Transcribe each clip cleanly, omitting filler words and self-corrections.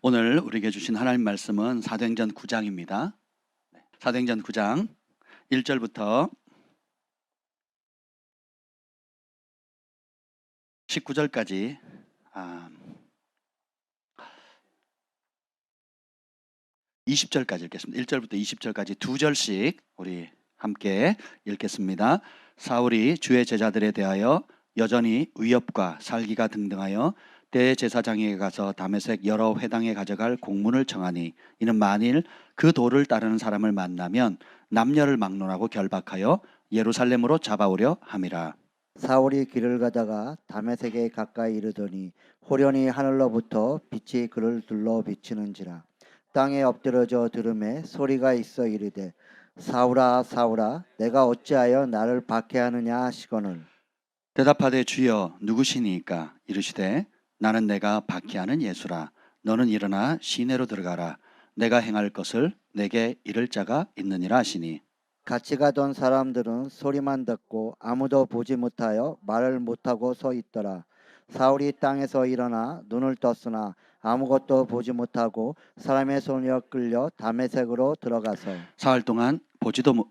오늘 우리에게 주신 하나님 말씀은 사도행전 9장입니다. 사도행전 9장 1절부터 19절까지 20절까지 읽겠습니다. 1절부터 20절까지 두 절씩 우리 함께 읽겠습니다. 사울이 주의 제자들에 대하여 여전히 위협과 살기가 등등하여 대제사장에게 가서 다메섹 여러 회당에 가져갈 공문을 청하니 이는 만일 그 도를 따르는 사람을 만나면 남녀를 막론하고 결박하여 예루살렘으로 잡아오려 함이라. 사울이 길을 가다가 다메섹에 가까이 이르더니 호련히 하늘로부터 빛이 그를 둘러 비치는지라. 땅에 엎드러져 들음에 소리가 있어 이르되 사울아 사울아 내가 어찌하여 나를 박해하느냐 하시거늘. 대답하되 주여 누구시니까? 이르시되 나는 내가 박해하는 예수라. 너는 일어나 시내로 들어가라. 내가 행할 것을 내게 이를 자가 있느니라 하시니 같이 가던 사람들은 소리만 듣고 아무도 보지 못하여 말을 못하고 서 있더라. 사울이 땅에서 일어나 눈을 떴으나 아무것도 보지 못하고 사람의 손에 끌려 다메섹으로 들어가서 사흘 동안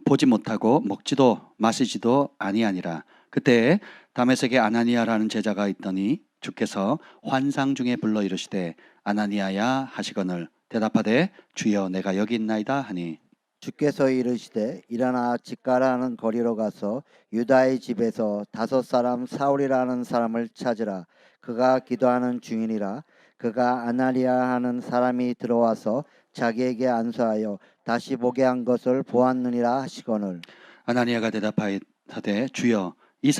보지 못하고 먹지도 마시지도 아니하니라. 그때 다메섹에 아나니아라는 제자가 있더니 주께서 환상 중에 불러 이르시되 아나니아야 하시거늘. 대답하되 주여 내가 여기 있나이다 하니 주께서 이르시되 일어나 집가라는 거리로 가서 유다의 집에서 5 사람 사울이라는 사람을 찾으라. 그가 기도하는 중이니라. 그가 아나니아 하는 사람이 들어와서 자기에게 안수하여 다시 보게 한 것을 보았느니라 하시거늘. 아나니아가 대답하되 주여 이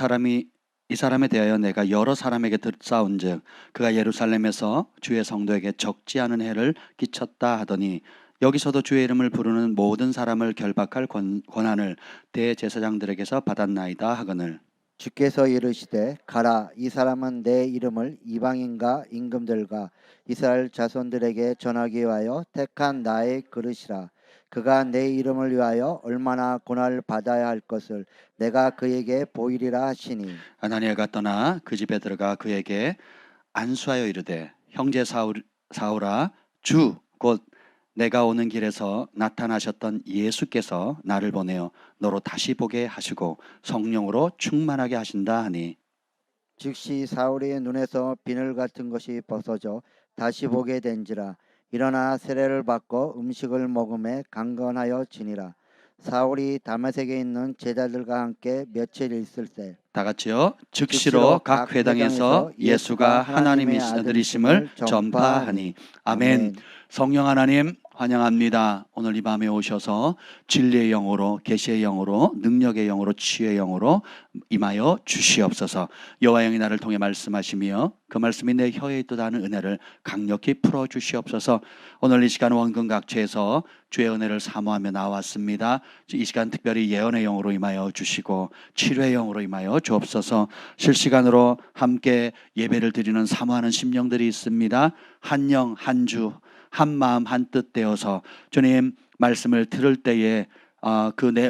사람에 대하여 내가 여러 사람에게 듣사온즉 그가 예루살렘에서 주의 성도에게 적지 않은 해를 끼쳤다 하더니 여기서도 주의 이름을 부르는 모든 사람을 결박할 권한을 대제사장들에게서 받았나이다 하거늘. 주께서 이르시되 가라. 이 사람은 내 이름을 이방인과 임금들과 이스라엘 자손들에게 전하기 위하여 택한 나의 그릇이라. 그가 내 이름을 위하여 얼마나 고난을 받아야 할 것을 내가 그에게 보이리라 하시니. 아나니아가 떠나 그 집에 들어가 그에게 안수하여 이르되 형제 사울아 주 곧 내가 오는 길에서 나타나셨던 예수께서 나를 보내어 너로 다시 보게 하시고 성령으로 충만하게 하신다 하니 즉시 사울의 눈에서 비늘 같은 것이 벗어져 다시 보게 된지라. 일어나 세례를 받고 음식을 먹음에 강건하여 지니라. 사울이 다메섹에 있는 제자들과 함께 며칠 있을 때 다 같이요. 즉시로 각 회당에서 예수가 하나님의 아들이심을 전파하니 아멘. 성령 하나님 환영합니다. 오늘 이 밤에 오셔서 진리의 영으로 계시의 영으로 능력의 영으로 치유의 영으로 임하여 주시옵소서. 여호와 영이 나를 통해 말씀하시며 그 말씀이 내 혀에 있도다는 은혜를 강력히 풀어 주시옵소서. 오늘 이 시간 원근 각처에서 주의 은혜를 사모하며 나왔습니다. 이 시간 특별히 예언의 영으로 임하여 주시고 치료의 영으로 임하여 주옵소서. 실시간으로 함께 예배를 드리는 사모하는 심령들이 있습니다. 한 영, 한 주, 한 마음, 한 뜻 되어서 주님 말씀을 들을 때에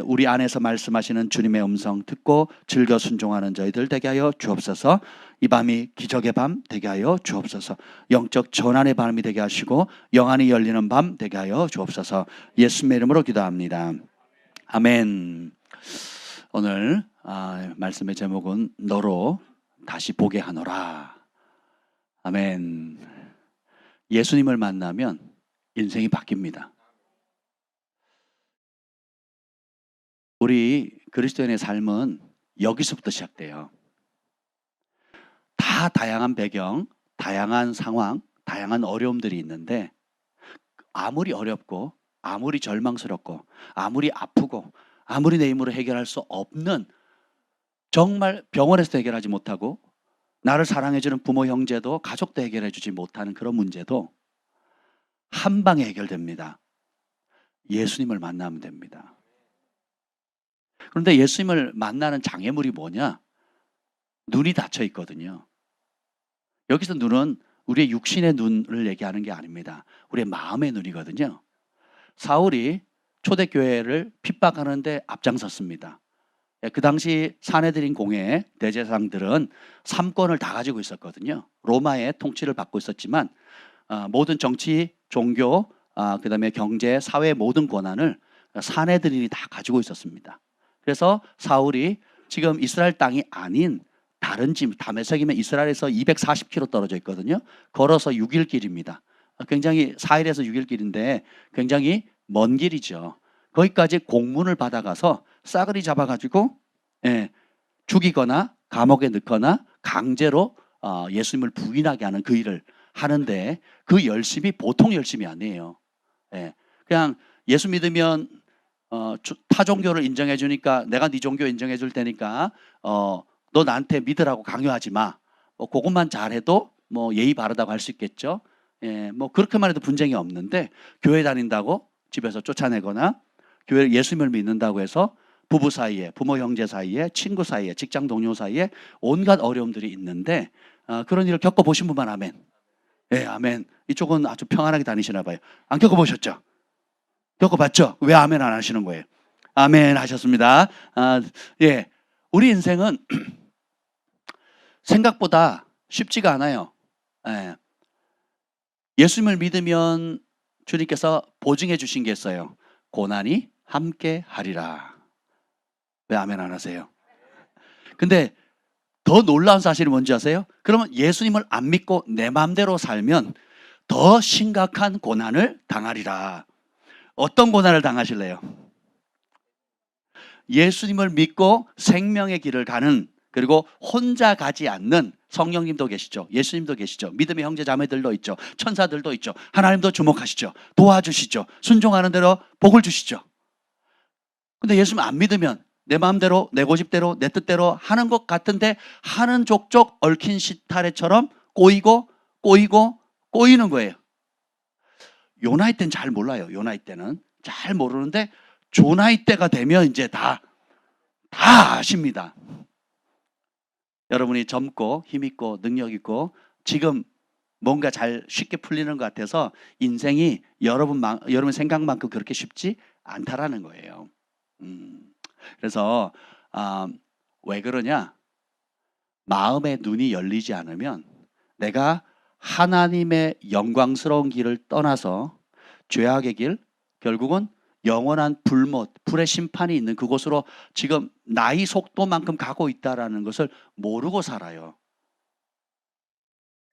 우리 안에서 말씀하시는 주님의 음성 듣고 즐겨 순종하는 저희들 되게 하여 주옵소서. 이 밤이 기적의 밤 되게 하여 주옵소서. 영적 전환의 밤이 되게 하시고 영안이 열리는 밤 되게 하여 주옵소서. 예수님의 이름으로 기도합니다. 아멘. 오늘 말씀의 제목은 너로 다시 보게 하노라. 아멘. 예수님을 만나면 인생이 바뀝니다. 우리 그리스도인의 삶은 여기서부터 시작돼요. 다 다양한 배경, 다양한 상황, 다양한 어려움들이 있는데 아무리 어렵고 아무리 절망스럽고 아무리 아프고 아무리 내 힘으로 해결할 수 없는 정말 병원에서 해결하지 못하고 나를 사랑해주는 부모 형제도 가족도 해결해주지 못하는 그런 문제도 한 방에 해결됩니다. 예수님을 만나면 됩니다. 그런데 예수님을 만나는 장애물이 뭐냐? 눈이 닫혀 있거든요. 여기서 눈은 우리의 육신의 눈을 얘기하는 게 아닙니다. 우리의 마음의 눈이거든요. 사울이 초대교회를 핍박하는데 앞장섰습니다. 그 당시 사내들인 공회 대제사장들은 3권을 다 가지고 있었거든요. 로마의 통치를 받고 있었지만 모든 정치 종교, 그다음에 경제, 사회 모든 권한을 사내들인이 다 가지고 있었습니다. 그래서 사울이 지금 이스라엘 땅이 아닌 다른 집, 다메섹이면 이스라엘에서 240km 떨어져 있거든요. 걸어서 6일 길입니다. 굉장히 4일에서 6일 길인데 굉장히 먼 길이죠. 거기까지 공문을 받아가서 싸그리 잡아가지고 죽이거나 감옥에 넣거나 강제로 예수님을 부인하게 하는 그 일을 하는데 그 열심이 보통 열심이 아니에요. 그냥 예수 믿으면 타 종교를 인정해 주니까 내가 네 종교 인정해 줄 테니까 너 나한테 믿으라고 강요하지 마. 그것만 잘해도 뭐 예의 바르다고 할 수 있겠죠. 뭐 그렇게만 해도 분쟁이 없는데 교회 다닌다고 집에서 쫓아내거나 교회 예수님을 믿는다고 해서 부부 사이에, 부모 형제 사이에, 친구 사이에, 직장 동료 사이에 온갖 어려움들이 있는데 그런 일을 겪어보신 분만 아멘. 아멘. 이쪽은 아주 평안하게 다니시나 봐요. 안 겪어보셨죠? 겪어봤죠? 왜 아멘 안 하시는 거예요? 아멘 하셨습니다. 우리 인생은 생각보다 쉽지가 않아요. 예수님을 믿으면 주님께서 보증해 주신 게 있어요. 고난이 함께 하리라. 왜 아멘 안 하세요? 근데 더 놀라운 사실이 뭔지 아세요? 그러면 예수님을 안 믿고 내 마음대로 살면 더 심각한 고난을 당하리라. 어떤 고난을 당하실래요? 예수님을 믿고 생명의 길을 가는, 그리고 혼자 가지 않는 성령님도 계시죠. 예수님도 계시죠. 믿음의 형제 자매들도 있죠. 천사들도 있죠. 하나님도 주목하시죠. 도와주시죠. 순종하는 대로 복을 주시죠. 근데 예수님 안 믿으면 내 마음대로, 내 고집대로, 내 뜻대로 하는 것 같은데 하는 족족 얽힌 시타래처럼 꼬이고 꼬이는 거예요. 요 나이 때는 잘 몰라요. 요 나이 때는 잘 모르는데 조 나이 때가 되면 이제 다 아십니다. 여러분이 젊고 힘있고 능력있고 지금 뭔가 잘 쉽게 풀리는 것 같아서 인생이 여러분 생각만큼 그렇게 쉽지 않다라는 거예요. 그래서 왜 그러냐? 마음의 눈이 열리지 않으면 내가 하나님의 영광스러운 길을 떠나서 죄악의 길, 결국은 영원한 불의 심판이 있는 그곳으로 지금 나이 속도만큼 가고 있다는 것을 모르고 살아요.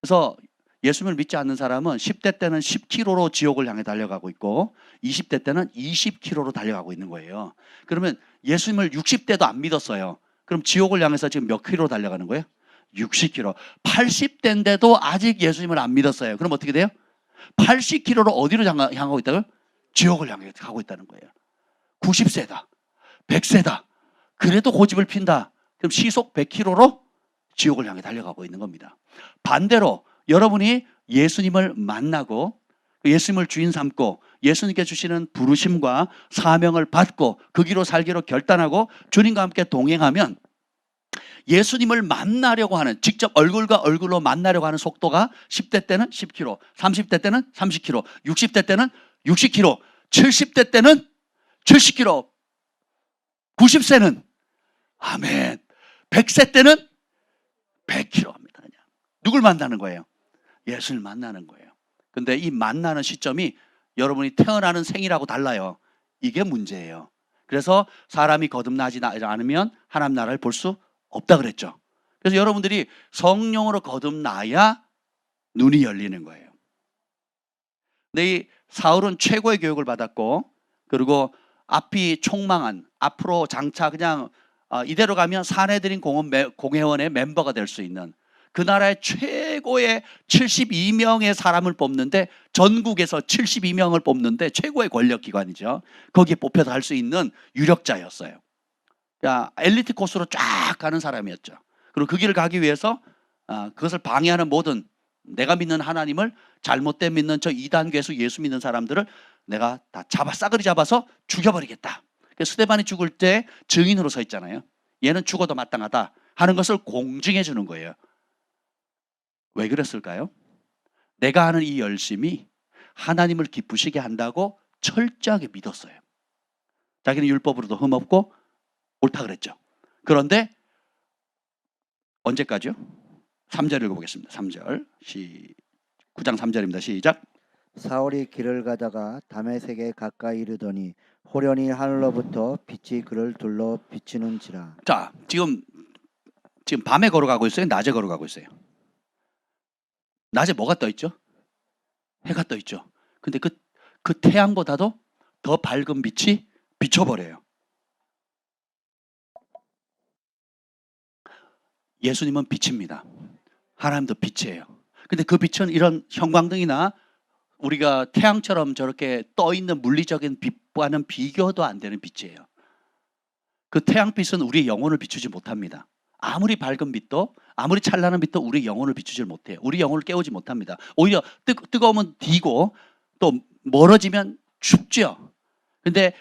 그래서 예수님을 믿지 않는 사람은 10대 때는 10km로 지옥을 향해 달려가고 있고 20대 때는 20km로 달려가고 있는 거예요. 그러면 예수님을 60대도 안 믿었어요. 그럼 지옥을 향해서 지금 몇 킬로 달려가는 거예요? 60km. 80대인데도 아직 예수님을 안 믿었어요. 그럼 어떻게 돼요? 80km로 어디로 향하고 있다고요? 지옥을 향해 가고 있다는 거예요. 90세다. 100세다. 그래도 고집을 핀다. 그럼 시속 100km로 지옥을 향해 달려가고 있는 겁니다. 반대로 여러분이 예수님을 만나고 예수님을 주인 삼고 예수님께 주시는 부르심과 사명을 받고 그 길로 살기로 결단하고 주님과 함께 동행하면 예수님을 만나려고 하는, 직접 얼굴과 얼굴로 만나려고 하는 속도가 10대 때는 10km, 30대 때는 30km, 60대 때는 60km, 70대 때는 70km, 90세는 아멘, 100세 때는 100km 합니다. 그냥. 누굴 만나는 거예요? 예수를 만나는 거예요. 근데 이 만나는 시점이 여러분이 태어나는 생일하고 달라요. 이게 문제예요. 그래서 사람이 거듭나지 않으면 하나님 나라를 볼 수 없다 그랬죠. 그래서 여러분들이 성령으로 거듭나야 눈이 열리는 거예요. 근데 이 사울은 최고의 교육을 받았고, 그리고 앞이 촉망한, 앞으로 장차 그냥 이대로 가면 사내들인 공회원의 멤버가 될 수 있는, 그 나라의 최고의 72명의 사람을 뽑는데, 전국에서 72명을 뽑는데 최고의 권력기관이죠. 거기에 뽑혀서 할 수 있는 유력자였어요. 그러니까 엘리트 코스로 쫙 가는 사람이었죠. 그리고 그 길을 가기 위해서 그것을 방해하는 모든, 내가 믿는 하나님을 잘못된 믿는 저 이단교에서 예수 믿는 사람들을 내가 다 싸그리 잡아서 죽여버리겠다. 스데반이 죽을 때 증인으로 서 있잖아요. 얘는 죽어도 마땅하다 하는 것을 공증해 주는 거예요. 왜 그랬을까요? 내가 하는 이 열심이 하나님을 기쁘시게 한다고 철저하게 믿었어요. 자기는 율법으로도 흠없고 옳다 그랬죠. 그런데 언제까지요? 3절 읽어보겠습니다. 3절 9장 3절입니다. 시작. 사울이 길을 가다가 다메섹에 가까이 이르더니 호련히 하늘로부터 빛이 그를 둘러 비치는지라. 자, 지금 밤에 걸어가고 있어요? 낮에 걸어가고 있어요? 낮에 뭐가 떠 있죠? 해가 떠 있죠. 근데 그 태양보다도 더 밝은 빛이 비춰버려요. 예수님은 빛입니다. 하나님도 빛이에요. 근데 그 빛은 이런 형광등이나 우리가 태양처럼 저렇게 떠 있는 물리적인 빛과는 비교도 안 되는 빛이에요. 그 태양빛은 우리의 영혼을 비추지 못합니다. 아무리 밝은 빛도, 아무리 찬란한 빛도 우리의 영혼을 비추지 못해요. 우리 영혼을 깨우지 못합니다. 오히려 뜨거우면 디고 또 멀어지면 춥죠. 근데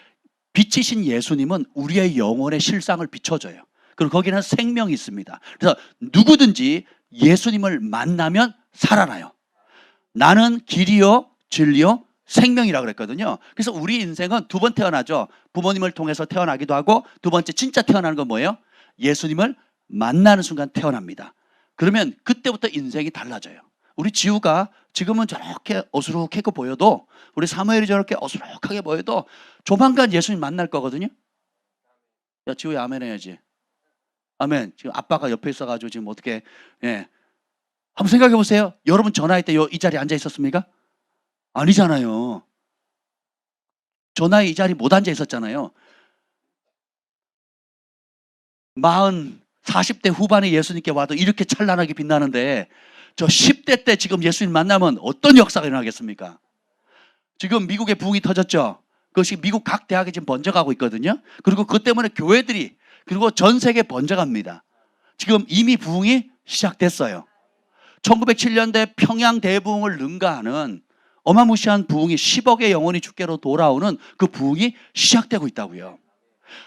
빛이신 예수님은 우리의 영혼의 실상을 비춰줘요. 그리고 거기는 생명이 있습니다. 그래서 누구든지 예수님을 만나면 살아나요. 나는 길이요 진리요 생명이라고 그랬거든요. 그래서 우리 인생은 두 번 태어나죠. 부모님을 통해서 태어나기도 하고, 두 번째 진짜 태어나는 건 뭐예요? 예수님을 만나는 순간 태어납니다. 그러면 그때부터 인생이 달라져요. 우리 지우가 지금은 저렇게 어수룩해 보여도, 우리 사무엘이 저렇게 어수룩하게 보여도 조만간 예수님 만날 거거든요. 야, 지우야 아멘 해야지. 아멘. 지금 아빠가 옆에 있어가지고 지금 어떻게, 한번 생각해 보세요. 여러분 전화할 때 이 자리에 앉아 있었습니까? 아니잖아요. 전화에 이 자리 못 앉아 있었잖아요. 40대 후반에 예수님께 와도 이렇게 찬란하게 빛나는데, 저 10대 때 지금 예수님 만나면 어떤 역사가 일어나겠습니까? 지금 미국에 부흥이 터졌죠. 그것이 미국 각 대학에 지금 번져가고 있거든요. 그리고 그것 때문에 교회들이, 그리고 전 세계에 번져갑니다. 지금 이미 부흥이 시작됐어요. 1907년대 평양 대부흥을 능가하는 어마무시한 부흥이, 10억의 영혼이 주께로 돌아오는 그 부흥이 시작되고 있다고요.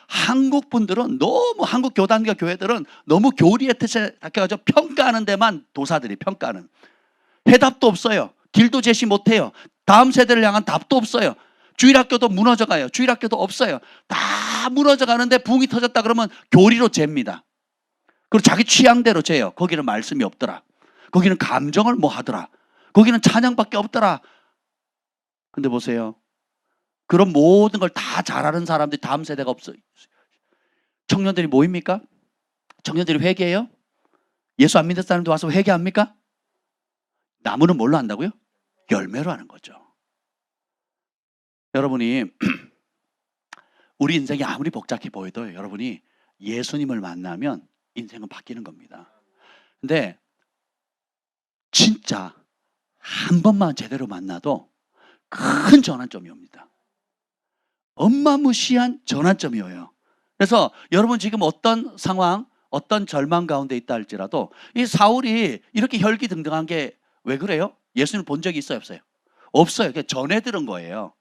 한국 분들은 너무, 한국 교단과 교회들은 너무 교리의 뜻에 닦여가지고 평가하는 데만 도사들이 평가하는, 해답도 없어요. 길도 제시 못해요. 다음 세대를 향한 답도 없어요. 주일학교도 무너져가요. 주일학교도 없어요. 다 무너져가는데 부흥이 터졌다 그러면 교리로 잽니다. 그리고 자기 취향대로 재요. 거기는 말씀이 없더라. 거기는 감정을 뭐 하더라. 거기는 찬양밖에 없더라. 근데 보세요. 그런 모든 걸 다 잘하는 사람들이 다음 세대가 없어요. 청년들이 뭐입니까? 청년들이 회개해요? 예수 안 믿는 사람도 와서 회개합니까? 나무는 뭘로 한다고요? 열매로 하는 거죠. 여러분이 우리 인생이 아무리 복잡해 보여도 여러분이 예수님을 만나면 인생은 바뀌는 겁니다. 근데 진짜 한 번만 제대로 만나도 큰 전환점이 옵니다. 어마무시한 전환점이 오요. 그래서 여러분 지금 어떤 상황, 어떤 절망 가운데 있다 할지라도, 이 사울이 이렇게 혈기등등한 게 왜 그래요? 예수님을 본 적이 있어요, 없어요? 없어요. 그냥 전해 들은 거예요.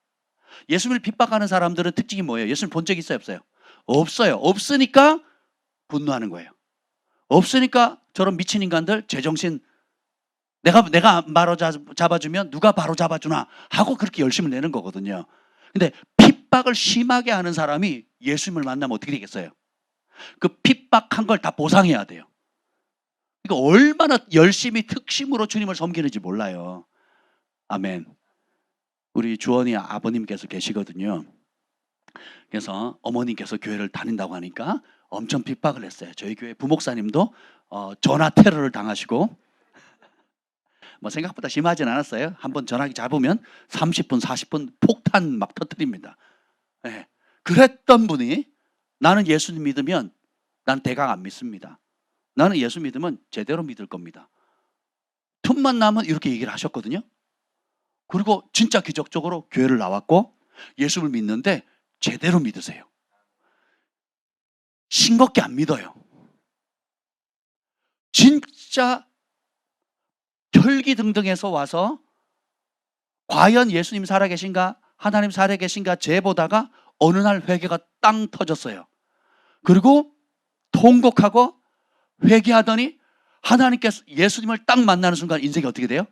예수님을 핍박하는 사람들은 특징이 뭐예요? 예수님을 본 적이 있어요, 없어요? 없어요. 없으니까 분노하는 거예요. 없으니까 저런 미친 인간들, 제정신, 내가 바로 잡아주면 누가 바로 잡아주나 하고 그렇게 열심을 내는 거거든요. 근데 핍박을 심하게 하는 사람이 예수님을 만나면 어떻게 되겠어요? 그 핍박한 걸 다 보상해야 돼요. 그러니까 얼마나 열심히 특심으로 주님을 섬기는지 몰라요. 아멘. 우리 주원이 아버님께서 계시거든요. 그래서 어머님께서 교회를 다닌다고 하니까 엄청 핍박을 했어요. 저희 교회 부목사님도 전화 테러를 당하시고, 뭐 생각보다 심하진 않았어요. 한번 전화기 잡으면 30분, 40분 폭탄 막 터뜨립니다. 네. 그랬던 분이, 나는 예수님 믿으면 난 대강 안 믿습니다. 나는 예수 믿으면 제대로 믿을 겁니다. 틈만 나면 이렇게 얘기를 하셨거든요. 그리고 진짜 기적적으로 교회를 나왔고 예수를 믿는데 제대로 믿으세요. 싱겁게 안 믿어요. 진짜 혈기등등해서 와서 과연 예수님 살아계신가, 하나님 살아계신가 재보다가 어느 날 회개가 땅 터졌어요. 그리고 통곡하고 회개하더니 하나님께서 예수님을 딱 만나는 순간 인생이 어떻게 돼요?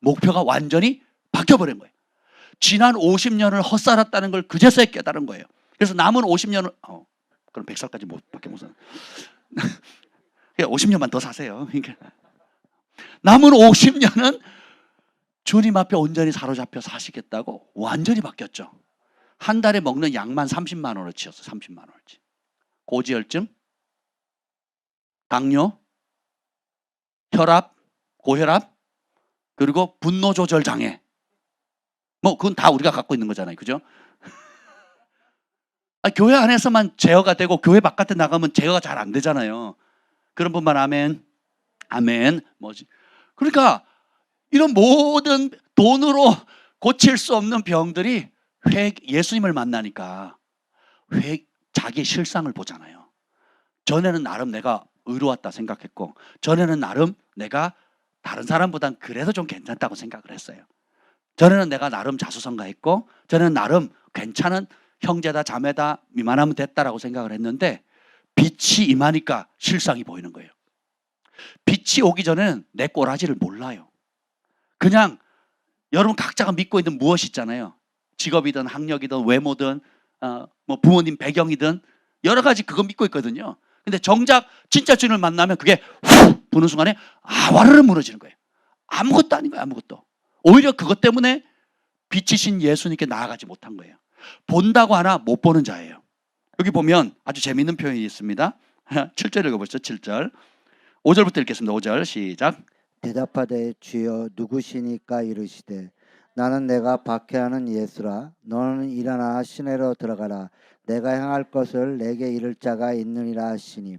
목표가 완전히 바뀌어버린 거예요. 지난 50년을 헛살았다는 걸 그제서야 깨달은 거예요. 그래서 남은 50년을 그럼 100살까지 밖에 못 사는 50년만 더 사세요. 그러니까 남은 50년은 주님 앞에 온전히 사로잡혀 사시겠다고 완전히 바뀌었죠. 한 달에 먹는 양만 30만 원어치였어. 30만 원어치. 고지혈증, 당뇨, 혈압, 고혈압, 그리고 분노 조절 장애. 뭐 그건 다 우리가 갖고 있는 거잖아요. 그죠? 교회 안에서만 제어가 되고 교회 바깥에 나가면 제어가 잘 안 되잖아요. 그런 분만 아멘. 아멘. 뭐지? 그러니까 이런 모든 돈으로 고칠 수 없는 병들이 예수님을 만나니까 자기의 실상을 보잖아요. 전에는 나름 내가 의로웠다 생각했고, 전에는 나름 내가 다른 사람보단 그래도 좀 괜찮다고 생각을 했어요. 전에는 내가 나름 자수성가했고, 전에는 나름 괜찮은 형제다 자매다 이만하면 됐다라고 생각을 했는데, 빛이 임하니까 실상이 보이는 거예요. 빛이 오기 전에는 내 꼬라지를 몰라요. 그냥 여러분 각자가 믿고 있는 무엇이 있잖아요. 직업이든 학력이든 외모든 뭐 부모님 배경이든 여러 가지 그거 믿고 있거든요. 근데 정작 진짜 주님을 만나면 그게 훅 부는 순간에 와르르 무너지는 거예요. 아무것도 아닌 거예요. 아무것도. 오히려 그것 때문에 빛이신 예수님께 나아가지 못한 거예요. 본다고 하나 못 보는 자예요. 여기 보면 아주 재미있는 표현이 있습니다. 7절 읽어보시죠. 7절. 5절부터 읽겠습니다. 5절 시작. 대답하되 주여 누구시니까 이르시되 나는 내가 박해하는 예수라. 너는 일어나 시내로 들어가라. 내가 행할 것을 내게 이를 자가 있느니라 하시니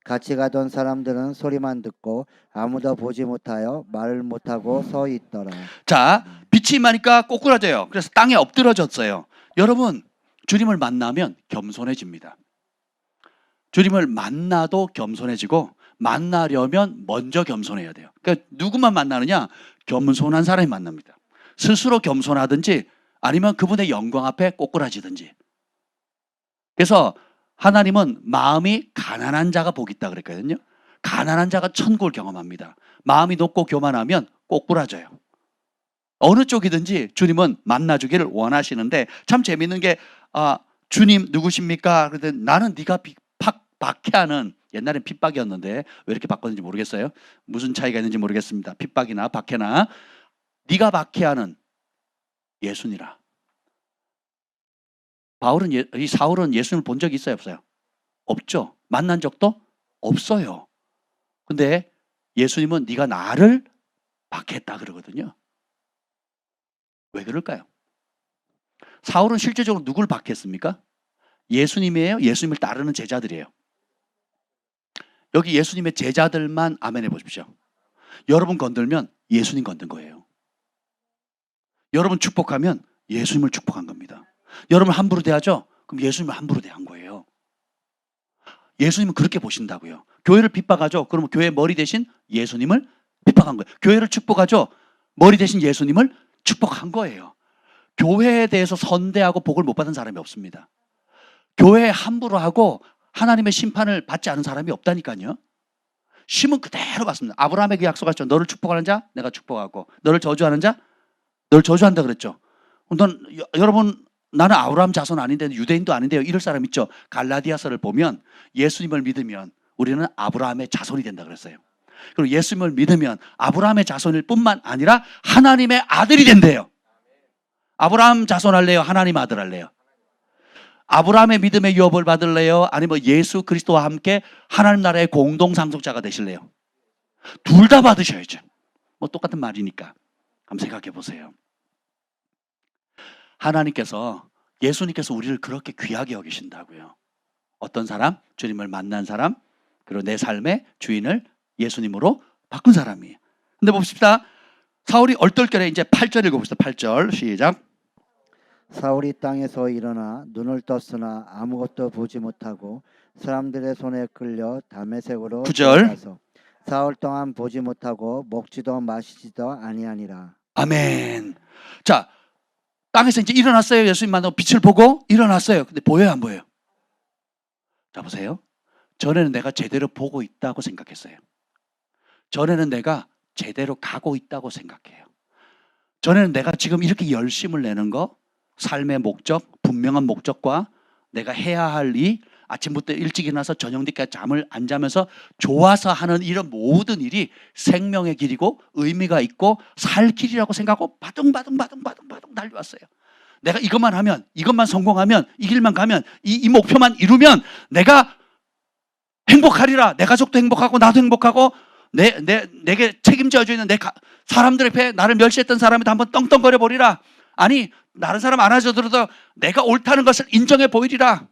같이 가던 사람들은 소리만 듣고 아무도 보지 못하여 말을 못하고 서 있더라. 자, 빛이 임하니까 꼬꾸라져요. 그래서 땅에 엎드러졌어요. 여러분, 주님을 만나면 겸손해집니다. 주님을 만나도 겸손해지고 만나려면 먼저 겸손해야 돼요. 그러니까 누구만 만나느냐? 겸손한 사람이 만납니다. 스스로 겸손하든지 아니면 그분의 영광 앞에 꼬꾸라지든지. 그래서 하나님은 마음이 가난한 자가 복이 있다 그랬거든요. 가난한 자가 천국을 경험합니다. 마음이 높고 교만하면 꼬꾸라져요. 어느 쪽이든지 주님은 만나주기를 원하시는데 참 재밌는 게 주님 누구십니까? 그랬더니 나는 네가 박해하는, 옛날엔 핍박이었는데 왜 이렇게 바꿨는지 모르겠어요. 무슨 차이가 있는지 모르겠습니다. 핍박이나 박해나. 네가 박해하는 예수니라. 이 사울은 예수님을 본 적이 있어요, 없어요? 없죠. 만난 적도 없어요. 근데 예수님은 네가 나를 박해했다 그러거든요. 왜 그럴까요? 사울은 실제적으로 누굴 박해했습니까? 예수님이에요? 예수님을 따르는 제자들이에요? 여기 예수님의 제자들만 아멘 해보십시오. 여러분 건들면 예수님 건든 거예요. 여러분 축복하면 예수님을 축복한 겁니다. 여러분 함부로 대하죠? 그럼 예수님을 함부로 대한 거예요. 예수님은 그렇게 보신다고요. 교회를 핍박하죠? 그러면 교회 머리 대신 예수님을 핍박한 거예요. 교회를 축복하죠? 머리 대신 예수님을 축복한 거예요. 교회에 대해서 선대하고 복을 못 받은 사람이 없습니다. 교회에 함부로 하고 하나님의 심판을 받지 않은 사람이 없다니까요. 심은 그대로 받습니다. 아브라함에게 약속하셨죠. 너를 축복하는 자 내가 축복하고 너를 저주하는 자 너를 저주한다 그랬죠. 여러분 나는 아브라함 자손 아닌데 유대인도 아닌데요. 이럴 사람 있죠. 갈라디아서를 보면 예수님을 믿으면 우리는 아브라함의 자손이 된다 그랬어요. 그리고 예수님을 믿으면 아브라함의 자손일 뿐만 아니라 하나님의 아들이 된대요. 아브라함 자손 할래요? 하나님 아들 할래요? 아브라함의 믿음의 유업을 받을래요? 아니면 예수 그리스도와 함께 하나님 나라의 공동 상속자가 되실래요? 둘 다 받으셔야죠. 뭐 똑같은 말이니까. 한번 생각해 보세요. 하나님께서, 예수님께서 우리를 그렇게 귀하게 여기신다고요. 어떤 사람? 주님을 만난 사람, 그리고 내 삶의 주인을 예수님으로 바꾼 사람이에요. 근데 봅시다. 사울이 얼떨결에 이제 8절 읽어봅시다. 8절 시작. 사울이 땅에서 일어나 눈을 떴으나 아무것도 보지 못하고 사람들의 손에 끌려 다메섹으로 9절. 들어가서 사흘 동안 보지 못하고 먹지도 마시지도 아니하니라. 아멘. 자, 땅에서 이제 일어났어요. 예수님 만나고 빛을 보고 일어났어요. 근데 보여요, 안 보여요? 자, 보세요. 전에는 내가 제대로 보고 있다고 생각했어요. 전에는 내가 제대로 가고 있다고 생각해요. 전에는 내가 지금 이렇게 열심을 내는 거, 삶의 목적, 분명한 목적과 내가 해야 할 일, 아침부터 일찍 일어나서 저녁 늦게 잠을 안 자면서 좋아서 하는 이런 모든 일이 생명의 길이고 의미가 있고 살 길이라고 생각하고 바둥바둥 달려왔어요. 내가 이것만 하면, 이것만 성공하면, 이 길만 가면, 이 목표만 이루면 내가 행복하리라. 내 가족도 행복하고 나도 행복하고 내게 책임져져 있는 사람들 앞에 나를 멸시했던 사람한테 한번 떵떵거려 보리라. 아니, 다른 사람 안아주더라도 내가 옳다는 것을 인정해 보이리라.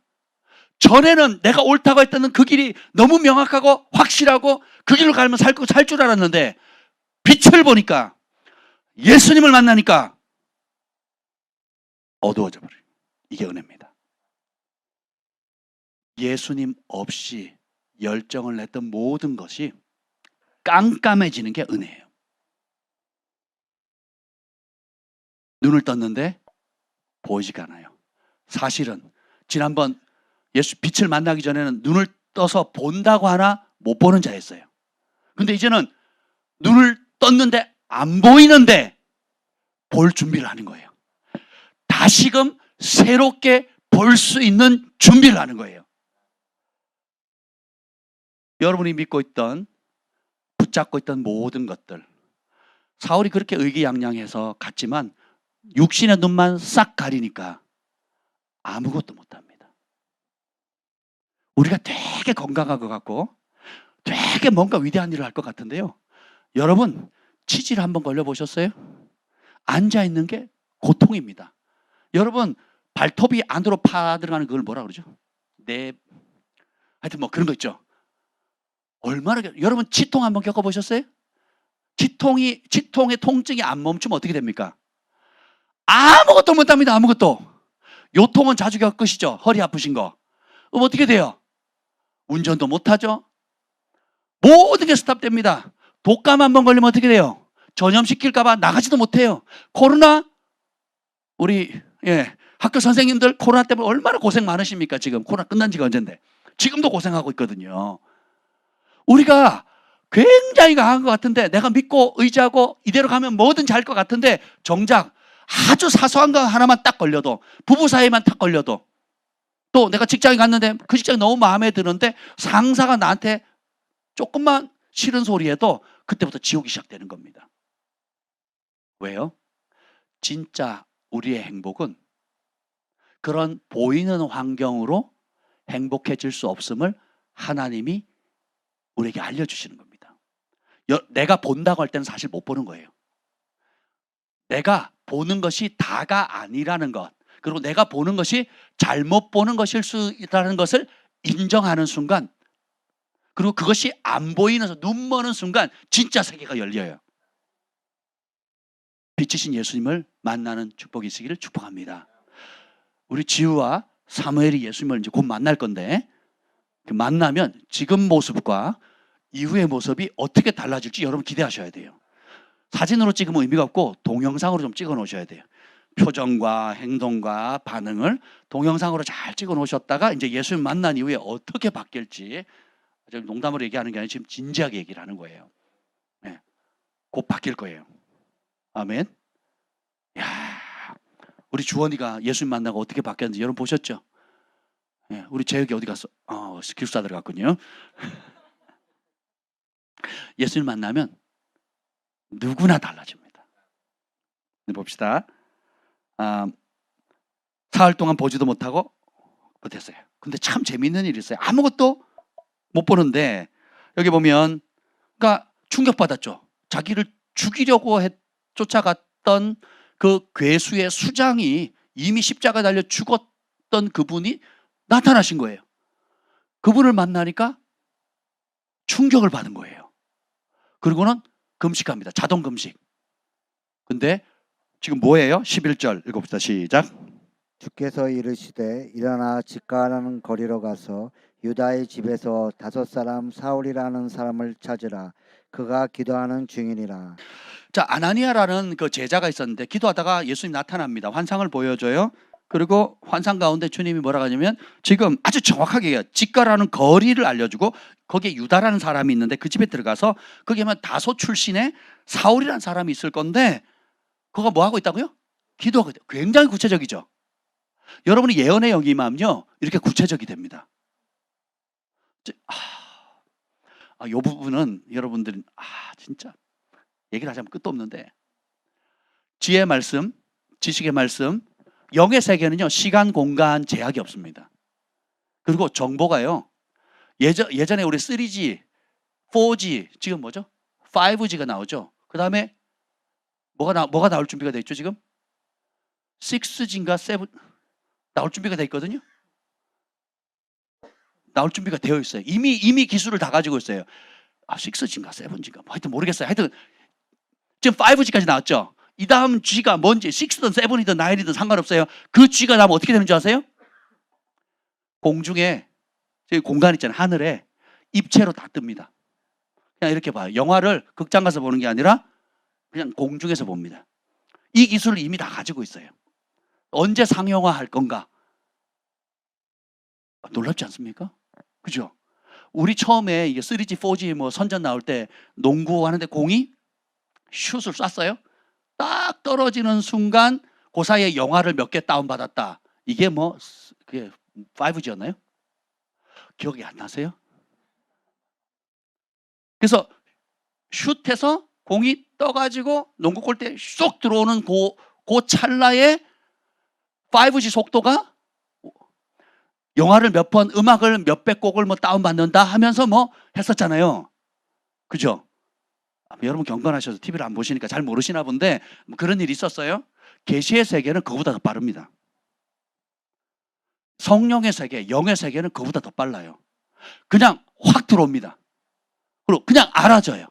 전에는 내가 옳다고 했던 그 길이 너무 명확하고 확실하고 그 길로 가면 살 줄 알았는데 빛을 보니까, 예수님을 만나니까 어두워져 버려요. 이게 은혜입니다. 예수님 없이 열정을 냈던 모든 것이 깜깜해지는 게 은혜예요. 눈을 떴는데 보이지가 않아요. 사실은 지난번 예수 빛을 만나기 전에는 눈을 떠서 본다고 하나 못 보는 자였어요. 근데 이제는 눈을 떴는데 안 보이는데 볼 준비를 하는 거예요. 다시금 새롭게 볼 수 있는 준비를 하는 거예요. 여러분이 믿고 있던, 붙잡고 있던 모든 것들, 사울이 그렇게 의기양양해서 갔지만 육신의 눈만 싹 가리니까 아무것도 못합니다. 우리가 되게 건강한 것 같고 되게 뭔가 위대한 일을 할 것 같은데요, 여러분 치질 한번 걸려보셨어요? 앉아있는 게 고통입니다. 여러분 발톱이 안으로 파 들어가는 그걸 뭐라 그러죠? 하여튼 뭐 그런 거 있죠. 얼마나, 여러분 치통 한번 겪어보셨어요? 치통의 통증이 안 멈추면 어떻게 됩니까? 아무것도 못합니다. 아무것도. 요통은 자주 겪으시죠? 허리 아프신 거. 그럼 어떻게 돼요? 운전도 못하죠? 모든 게 스탑됩니다. 독감 한번 걸리면 어떻게 돼요? 전염시킬까봐 나가지도 못해요. 코로나, 우리 학교 선생님들 코로나 때문에 얼마나 고생 많으십니까? 지금 코로나 끝난 지가 언젠데 지금도 고생하고 있거든요. 우리가 굉장히 강한 것 같은데, 내가 믿고 의지하고 이대로 가면 뭐든 잘 것 같은데, 정작 아주 사소한 거 하나만 딱 걸려도, 부부 사이만 딱 걸려도, 또 내가 직장에 갔는데 그 직장이 너무 마음에 드는데 상사가 나한테 조금만 싫은 소리 해도 그때부터 지옥이 시작되는 겁니다. 왜요? 진짜 우리의 행복은 그런 보이는 환경으로 행복해질 수 없음을 하나님이 우리에게 알려주시는 겁니다. 내가 본다고 할 때는 사실 못 보는 거예요. 내가 보는 것이 다가 아니라는 것, 그리고 내가 보는 것이 잘못 보는 것일 수 있다는 것을 인정하는 순간, 그리고 그것이 안 보이는, 눈 머는 순간 진짜 세계가 열려요. 빛이신 예수님을 만나는 축복이 있으기를 축복합니다. 우리 지우와 사무엘이 예수님을 이제 곧 만날 건데, 만나면 지금 모습과 이후의 모습이 어떻게 달라질지 여러분 기대하셔야 돼요. 사진으로 찍으면 의미가 없고 동영상으로 좀 찍어 놓으셔야 돼요. 표정과 행동과 반응을 동영상으로 잘 찍어 놓으셨다가 이제 예수님 만난 이후에 어떻게 바뀔지, 농담으로 얘기하는 게 아니라 지금 진지하게 얘기를 하는 거예요. 곧 바뀔 거예요. 아멘. 야, 우리 주원이가 예수님 만나고 어떻게 바뀌었는지 여러분 보셨죠? 우리 재혁이 어디 갔어? 기숙사 들어갔군요. 예수님 만나면 누구나 달라집니다. 봅시다. 사흘 동안 보지도 못하고 못했어요. 근데 참 재밌는 일이 있어요. 아무것도 못 보는데 여기 보면, 그러니까 충격받았죠. 자기를 죽이려고 쫓아갔던 그 괴수의 수장이 이미 십자가에 달려 죽었던 그분이 나타나신 거예요. 그분을 만나니까 충격을 받은 거예요. 그리고는 금식합니다. 자동 금식. 근데 지금 뭐예요? 11절 읽어봅시다. 시작. 주께서 이르시되 일어나 직가라는 거리로 가서 유다의 집에서 5사람 사울이라는 사람을 찾으라. 그가 기도하는 중이니라. 자, 아나니아라는 그 제자가 있었는데 기도하다가 예수님 나타납니다. 환상을 보여줘요. 그리고 환상 가운데 주님이 뭐라고 하냐면, 지금 아주 정확하게 얘기해요. 직가라는 거리를 알려주고 거기에 유다라는 사람이 있는데 그 집에 들어가서 거기 하면 다소 출신의 사울이라는 사람이 있을 건데, 그가 뭐 하고 있다고요? 기도하고 있다. 굉장히 구체적이죠. 여러분이 예언의 영이 임하면요 이렇게 구체적이 됩니다. 이 부분은 여러분들은 진짜 얘기를 하자면 끝도 없는데, 지혜의 말씀, 지식의 말씀, 영의 세계는요 시간 공간 제약이 없습니다. 그리고 정보가요 예전에 우리 3G, 4G, 지금 뭐죠? 5G가 나오죠. 그 다음에 뭐가 나올 준비가 돼 있죠 지금? 6G인가 7 나올 준비가 돼 있거든요. 나올 준비가 되어 있어요. 이미 기술을 다 가지고 있어요. 6G인가 7G인가 하여튼 모르겠어요. 하여튼 지금 5G까지 나왔죠. 이 다음 G가 뭔지 6든 7이든 9이든 상관없어요. 그 G가 나면 어떻게 되는 줄 아세요? 공중에 저기 공간 있잖아요. 하늘에 입체로 다 뜹니다. 그냥 이렇게 봐요. 영화를 극장 가서 보는 게 아니라 그냥 공중에서 봅니다. 이 기술을 이미 다 가지고 있어요. 언제 상용화할 건가? 놀랍지 않습니까? 그죠? 우리 처음에 이게 3G, 4G 뭐 선전 나올 때 농구 하는데 공이 슛을 쐈어요. 딱 떨어지는 순간 그 사이에 영화를 몇 개 다운받았다. 이게 그게 5G였나요? 기억이 안 나세요? 그래서 슛해서 공이 떠가지고 농구 골대에 쏙 들어오는 그 찰나에 5G 속도가 영화를 몇 번, 음악을 몇백 곡을 다운받는다 하면서 했었잖아요. 그죠? 여러분 경건하셔서 TV를 안 보시니까 잘 모르시나 본데 그런 일이 있었어요. 계시의 세계는 그거보다 더 빠릅니다. 성령의 세계, 영의 세계는 그거보다 더 빨라요. 그냥 확 들어옵니다. 그리고 그냥 알아져요.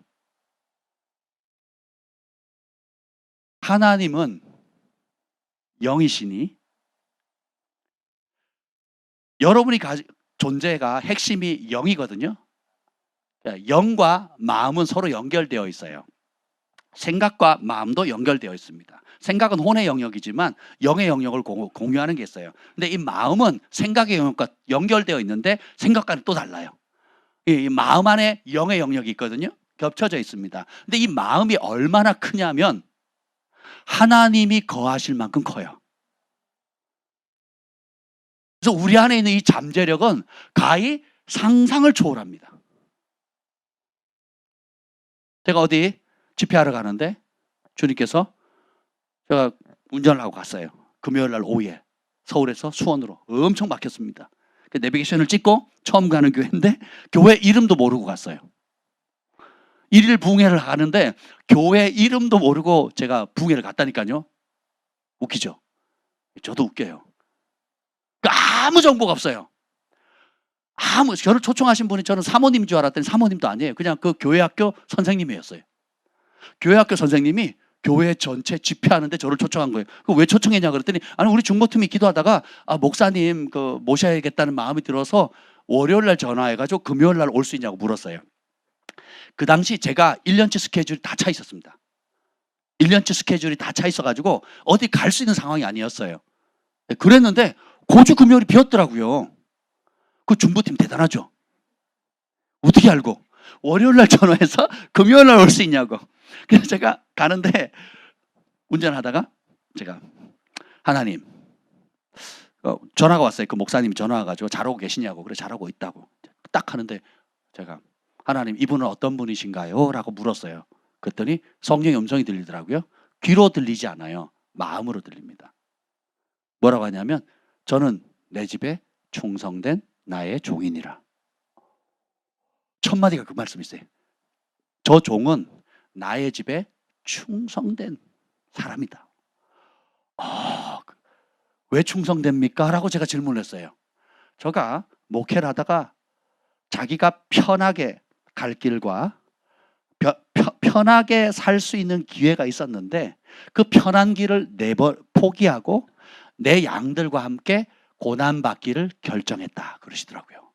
하나님은 영이시니 여러분이 존재가 핵심이 영이거든요. 영과 마음은 서로 연결되어 있어요. 생각과 마음도 연결되어 있습니다. 생각은 혼의 영역이지만 영의 영역을 공유하는 게 있어요. 근데 이 마음은 생각의 영역과 연결되어 있는데 생각과는 또 달라요. 이 마음 안에 영의 영역이 있거든요. 겹쳐져 있습니다. 근데 이 마음이 얼마나 크냐면 하나님이 거하실 만큼 커요. 그래서 우리 안에 있는 이 잠재력은 가히 상상을 초월합니다. 제가 어디 집회하러 가는데 주님께서 제가 운전을 하고 갔어요. 금요일 날 오후에 서울에서 수원으로 엄청 막혔습니다. 내비게이션을 찍고 처음 가는 교회인데 교회 이름도 모르고 갔어요. 1일 부흥회를 가는데 교회 이름도 모르고 제가 부흥회를 갔다니까요. 웃기죠? 저도 웃겨요. 아무 정보가 없어요. 저를 초청하신 분이 저는 사모님인 줄 알았더니 사모님도 아니에요. 그냥 그 교회 학교 선생님이었어요. 교회 학교 선생님이 교회 전체 집회하는데 저를 초청한 거예요. 왜 초청했냐 그랬더니 아니 우리 중보팀이 기도하다가 목사님 모셔야겠다는 마음이 들어서 월요일 날 전화해가지고 금요일 날 올 수 있냐고 물었어요. 그 당시 제가 1년치 스케줄이 다 차 있었습니다. 1년치 스케줄이 다 차 있어가지고 어디 갈 수 있는 상황이 아니었어요. 그랬는데 고주 금요일이 비었더라고요. 그 중보팀 대단하죠. 어떻게 알고 월요일 날 전화해서 금요일 날 올 수 있냐고. 그래서 제가 가는데 운전하다가 제가 하나님 전화가 왔어요. 그 목사님이 전화 와가지고 잘하고 계시냐고. 그래 잘하고 있다고. 딱 하는데 제가 하나님 이분은 어떤 분이신가요? 라고 물었어요. 그랬더니 성령의 음성이 들리더라고요. 귀로 들리지 않아요. 마음으로 들립니다. 뭐라고 하냐면 저는 내 집에 충성된 나의 종이니라. 첫 마디가 그 말씀이세요. 저 종은 나의 집에 충성된 사람이다. 왜 충성됩니까? 라고 제가 질문을 했어요. 제가 목회를 하다가 자기가 편하게 갈 길과 편하게 살 수 있는 기회가 있었는데 그 편한 길을 포기하고 내 양들과 함께 고난받기를 결정했다 그러시더라고요.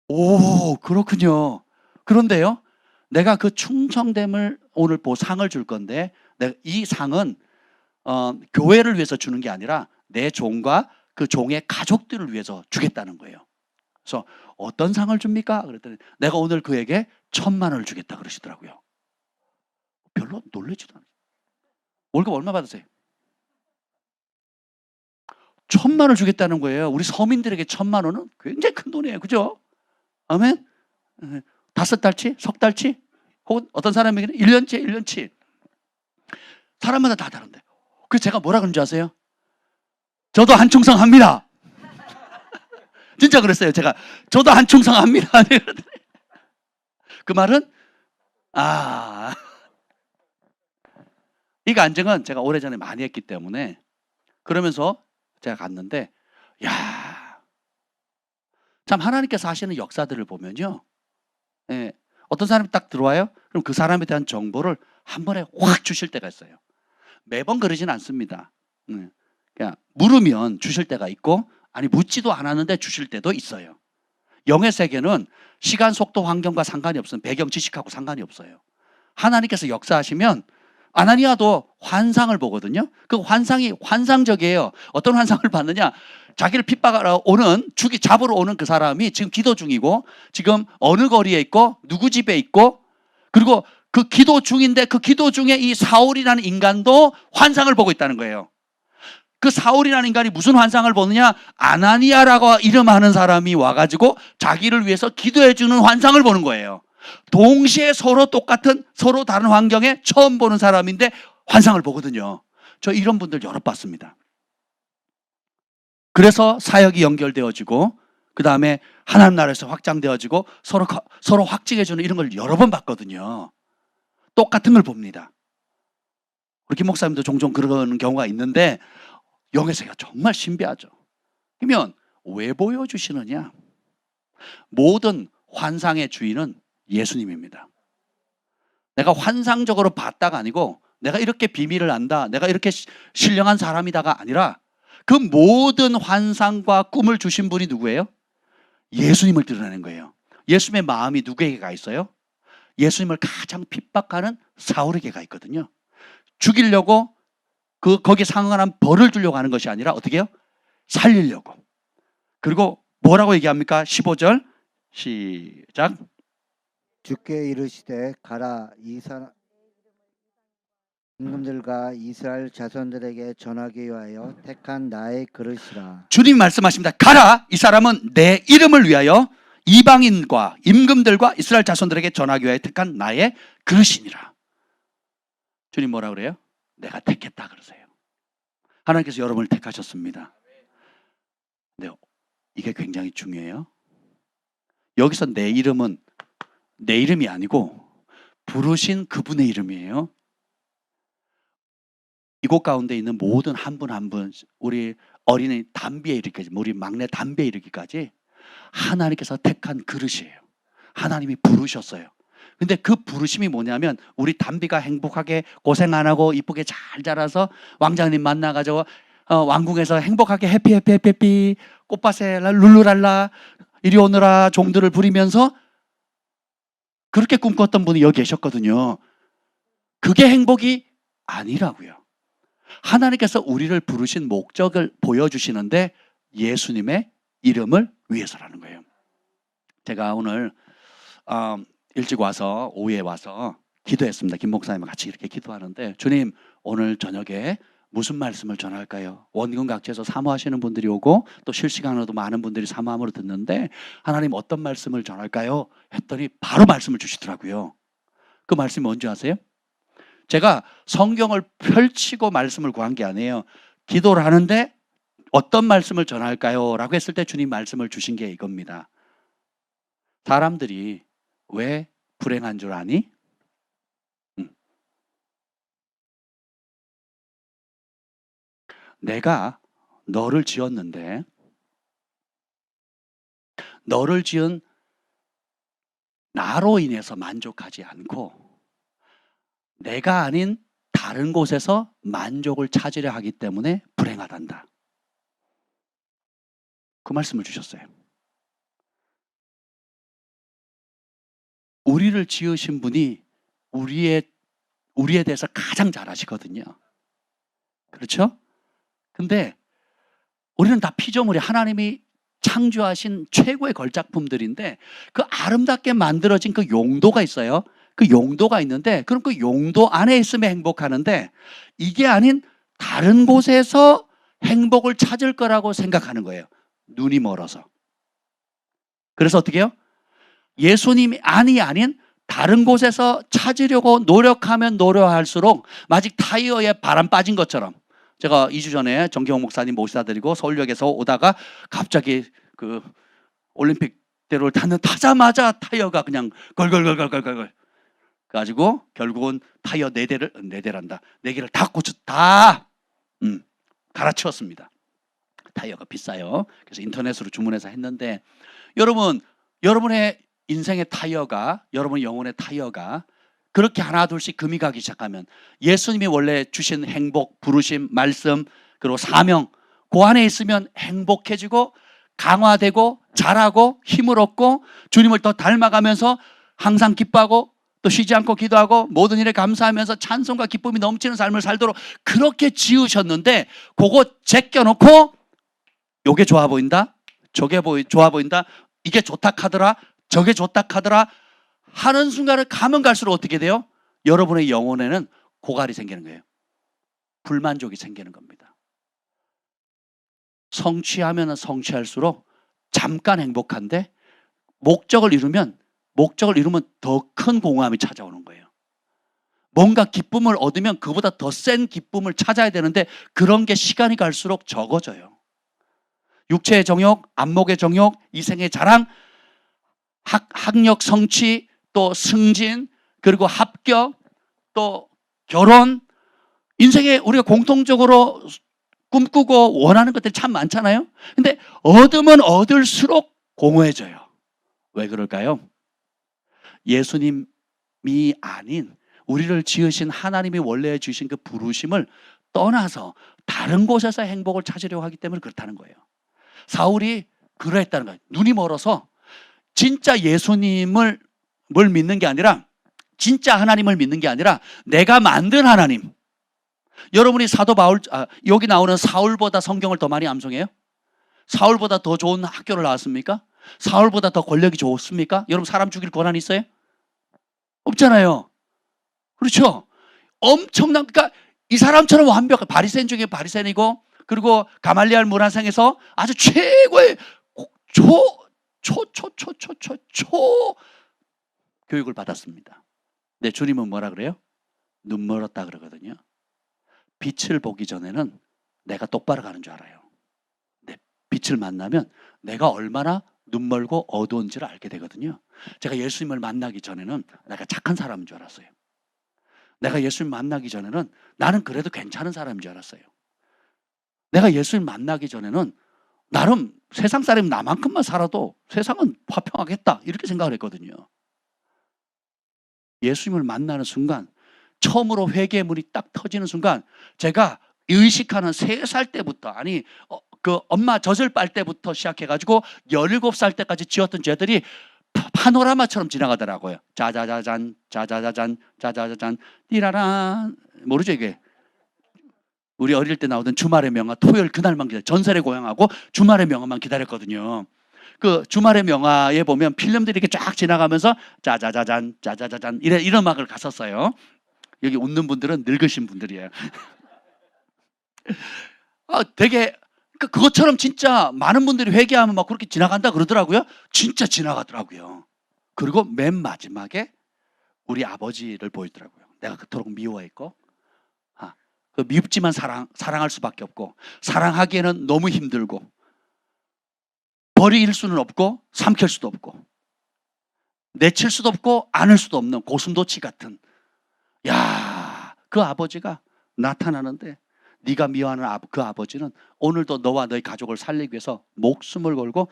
오, 그렇군요. 그런데요, 내가 그 충성됨을 오늘 상을 줄 건데 이 상은 교회를 위해서 주는 게 아니라 내 종과 그 종의 가족들을 위해서 주겠다는 거예요. 그래서 어떤 상을 줍니까? 그랬더니 내가 오늘 그에게 1,000만 원을 주겠다 그러시더라고요. 별로 놀라지도 않아요. 월급 얼마 받으세요? 1,000만 원을 주겠다는 거예요. 우리 서민들에게 1,000만 원은 굉장히 큰 돈이에요. 그죠? 아멘? 5달치? 석 달치? 혹은 어떤 사람에게는 1년치, 1년치. 사람마다 다 다른데. 그래서 제가 뭐라 그런 줄 아세요? 저도 한충성 합니다. 진짜 그랬어요. 제가 저도 한충성 합니다. 그 말은 이 간증은 제가 오래전에 많이 했기 때문에 그러면서 제가 갔는데 참 하나님께서 하시는 역사들을 보면요. 어떤 사람이 딱 들어와요. 그럼 그 사람에 대한 정보를 한 번에 확 주실 때가 있어요. 매번 그러진 않습니다. 그냥 물으면 주실 때가 있고 아니 묻지도 않았는데 주실 때도 있어요. 영의 세계는 시간, 속도, 환경과 상관이 없어요. 배경 지식하고 상관이 없어요. 하나님께서 역사하시면 아나니아도 환상을 보거든요. 그 환상이 환상적이에요. 어떤 환상을 봤느냐? 자기를 핍박하러 오는, 잡으러 오는 그 사람이 지금 기도 중이고 지금 어느 거리에 있고 누구 집에 있고 그리고 그 기도 중인데 그 기도 중에 이 사울이라는 인간도 환상을 보고 있다는 거예요. 그 사울이라는 인간이 무슨 환상을 보느냐? 아나니아라고 이름하는 사람이 와가지고 자기를 위해서 기도해주는 환상을 보는 거예요. 동시에 서로 똑같은 서로 다른 환경에 처음 보는 사람인데 환상을 보거든요. 저 이런 분들 여러 봤습니다. 그래서 사역이 연결되어지고 그 다음에 하나님 나라에서 확장되어지고 서로 확증해주는 이런 걸 여러 번 봤거든요. 똑같은 걸 봅니다. 우리 김 목사님도 종종 그러는 경우가 있는데 영의 세계가 정말 신비하죠. 그러면 왜 보여주시느냐? 모든 환상의 주인은 예수님입니다. 내가 환상적으로 봤다가 아니고 내가 이렇게 비밀을 안다, 내가 이렇게 신령한 사람이다가 아니라 그 모든 환상과 꿈을 주신 분이 누구예요? 예수님을 드러내는 거예요. 예수님의 마음이 누구에게 가 있어요? 예수님을 가장 핍박하는 사울에게 가 있거든요. 죽이려고 거기에 상응한 벌을 주려고 하는 것이 아니라 어떻게 해요? 살리려고. 그리고 뭐라고 얘기합니까? 15절 시작. 주께 이르시되 가라 이 사람 임금들과 이스라엘 자손들에게 전하기 위하여 택한 나의 그릇이라. 주님 말씀하십니다. 가라, 이 사람은 내 이름을 위하여 이방인과 임금들과 이스라엘 자손들에게 전하기 위하여 택한 나의 그릇이니라. 주님 뭐라 그래요? 내가 택했다 그러세요. 하나님께서 여러분을 택하셨습니다. 근데 이게 굉장히 중요해요. 여기서 내 이름은 내 이름이 아니고 부르신 그분의 이름이에요. 이곳 가운데 있는 모든 한 분 한 분, 우리 어린이 담비에 이르기까지, 우리 막내 담비에 이르기까지 하나님께서 택한 그릇이에요. 하나님이 부르셨어요. 근데 그 부르심이 뭐냐면 우리 담비가 행복하게 고생 안 하고 이쁘게 잘 자라서 왕자님 만나가지고 왕궁에서 행복하게 해피 꽃밭에 룰루랄라 이리 오너라 종들을 부리면서 그렇게 꿈꿨던 분이 여기 계셨거든요. 그게 행복이 아니라고요. 하나님께서 우리를 부르신 목적을 보여주시는데 예수님의 이름을 위해서라는 거예요. 제가 오늘 일찍 와서 오후에 와서 기도했습니다. 김 목사님과 같이 이렇게 기도하는데 주님 오늘 저녁에 무슨 말씀을 전할까요? 원군 각지에서 사모하시는 분들이 오고 또 실시간으로도 많은 분들이 사모함으로 듣는데 하나님 어떤 말씀을 전할까요? 했더니 바로 말씀을 주시더라고요. 그 말씀이 뭔지 아세요? 제가 성경을 펼치고 말씀을 구한 게 아니에요. 기도를 하는데 어떤 말씀을 전할까요? 라고 했을 때 주님 말씀을 주신 게 이겁니다. 사람들이 왜 불행한 줄 아니? 내가 너를 지었는데 너를 지은 나로 인해서 만족하지 않고 내가 아닌 다른 곳에서 만족을 찾으려 하기 때문에 불행하단다. 그 말씀을 주셨어요. 우리를 지으신 분이 우리에 대해서 가장 잘 아시거든요. 그렇죠? 근데 우리는 다 피조물이 하나님이 창조하신 최고의 걸작품들인데 그 아름답게 만들어진 그 용도가 있어요. 그 용도가 있는데 그럼 그 용도 안에 있으면 행복하는데 이게 아닌 다른 곳에서 행복을 찾을 거라고 생각하는 거예요. 눈이 멀어서. 그래서 어떻게 해요? 예수님이 아닌 다른 곳에서 찾으려고 노력하면 노력할수록 마치 타이어에 바람 빠진 것처럼, 제가 2주 전에 정경호 목사님 모시다 드리고 서울역에서 오다가 갑자기 그 올림픽대로를 타자마자 타이어가 그냥 걸걸걸걸걸걸 가지고 결국은 타이어 4개를 다 갈아치웠습니다. 타이어가 비싸요. 그래서 인터넷으로 주문해서 했는데, 여러분의 인생의 타이어가, 여러분의 영혼의 타이어가 그렇게 하나 둘씩 금이 가기 시작하면 예수님이 원래 주신 행복, 부르심, 말씀, 그리고 사명, 그 안에 있으면 행복해지고 강화되고 자라고 힘을 얻고 주님을 더 닮아가면서 항상 기뻐하고 또 쉬지 않고 기도하고 모든 일에 감사하면서 찬송과 기쁨이 넘치는 삶을 살도록 그렇게 지으셨는데, 그거 제껴놓고 요게 좋아 보인다, 저게 좋아 보인다, 이게 좋다 카더라, 저게 좋다 카더라 하는 순간을 가면 갈수록 어떻게 돼요? 여러분의 영혼에는 고갈이 생기는 거예요. 불만족이 생기는 겁니다. 성취하면 성취할수록 잠깐 행복한데 목적을 이루면 더 큰 공허함이 찾아오는 거예요. 뭔가 기쁨을 얻으면 그보다 더 센 기쁨을 찾아야 되는데 그런 게 시간이 갈수록 적어져요. 육체의 정욕, 안목의 정욕, 이생의 자랑, 학력 성취, 또 승진, 그리고 합격, 또 결혼, 인생에 우리가 공통적으로 꿈꾸고 원하는 것들이 참 많잖아요. 근데 얻으면 얻을수록 공허해져요. 왜 그럴까요? 예수님이 아닌 우리를 지으신 하나님이 원래 주신 그 부르심을 떠나서 다른 곳에서 행복을 찾으려고 하기 때문에 그렇다는 거예요. 사울이 그러했다는 거예요. 눈이 멀어서 진짜 예수님을 믿는 게 아니라, 진짜 하나님을 믿는 게 아니라 내가 만든 하나님. 여러분이 사도 바울, 여기 나오는 사울보다 성경을 더 많이 암송해요? 사울보다 더 좋은 학교를 나왔습니까? 사울보다 더 권력이 좋습니까? 여러분 사람 죽일 권한이 있어요? 없잖아요. 그렇죠? 엄청난, 그러니까 이 사람처럼 완벽한 바리새인 중에 바리새인이고, 그리고 가말리알 문화생에서 아주 최고의 초 교육을 받았습니다. 근데 주님은 뭐라 그래요? 눈 멀었다 그러거든요. 빛을 보기 전에는 내가 똑바로 가는 줄 알아요. 근데 빛을 만나면 내가 얼마나 눈 멀고 어두운지를 알게 되거든요. 제가 예수님을 만나기 전에는 내가 착한 사람인 줄 알았어요. 내가 예수님 만나기 전에는 나는 그래도 괜찮은 사람인 줄 알았어요. 내가 예수님 만나기 전에는 나름 세상 사람이 나만큼만 살아도 세상은 화평하겠다 이렇게 생각을 했거든요. 예수님을 만나는 순간, 처음으로 회개의 문이 딱 터지는 순간, 제가 의식하는 3살 때부터, 그 엄마 젖을 빨 때부터 시작해가지고 17살 때까지 지었던 죄들이 파노라마처럼 지나가더라고요. 짜자자잔, 짜자자잔, 짜자자잔, 띠라란. 모르죠 이게? 우리 어릴 때 나오던 주말의 명화, 토요일 그날만 기다려, 전설의 고향하고 주말의 명화만 기다렸거든요. 그 주말의 명화에 보면 필름들이 이렇게 쫙 지나가면서 짜자자잔, 짜자자잔 이런 음악을 갔었어요. 여기 웃는 분들은 늙으신 분들이에요. 되게 그것처럼 진짜 많은 분들이 회개하면 막 그렇게 지나간다 그러더라고요. 진짜 지나가더라고요. 그리고 맨 마지막에 우리 아버지를 보여주더라고요. 내가 그토록 미워했고, 그 미흡지만 사랑할 수밖에 없고, 사랑하기에는 너무 힘들고, 버릴 수는 없고 삼킬 수도 없고 내칠 수도 없고 안을 수도 없는 고슴도치 같은, 그 아버지가 나타나는데, 네가 미워하는 그 아버지는 오늘도 너와 너희 가족을 살리기 위해서 목숨을 걸고,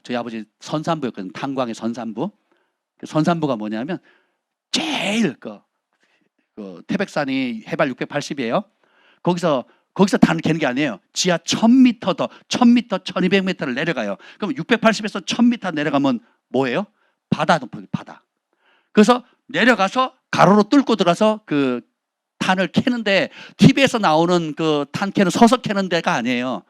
저희 아버지 선산부였거든요. 탄광의 선산부. 그 선산부가 뭐냐면 제일 태백산이 해발 680이에요. 거기서 캐는 게 아니에요. 지하 1000m 더, 1000m, 1200m를 내려가요. 그럼 680에서 1000m 내려가면 뭐예요? 바다 높이, 바다. 그래서 내려가서 가로로 뚫고 들어가서 그 탄을 캐는데, TV에서 나오는 그 탄 캐는 서서 캐는 데가 아니에요.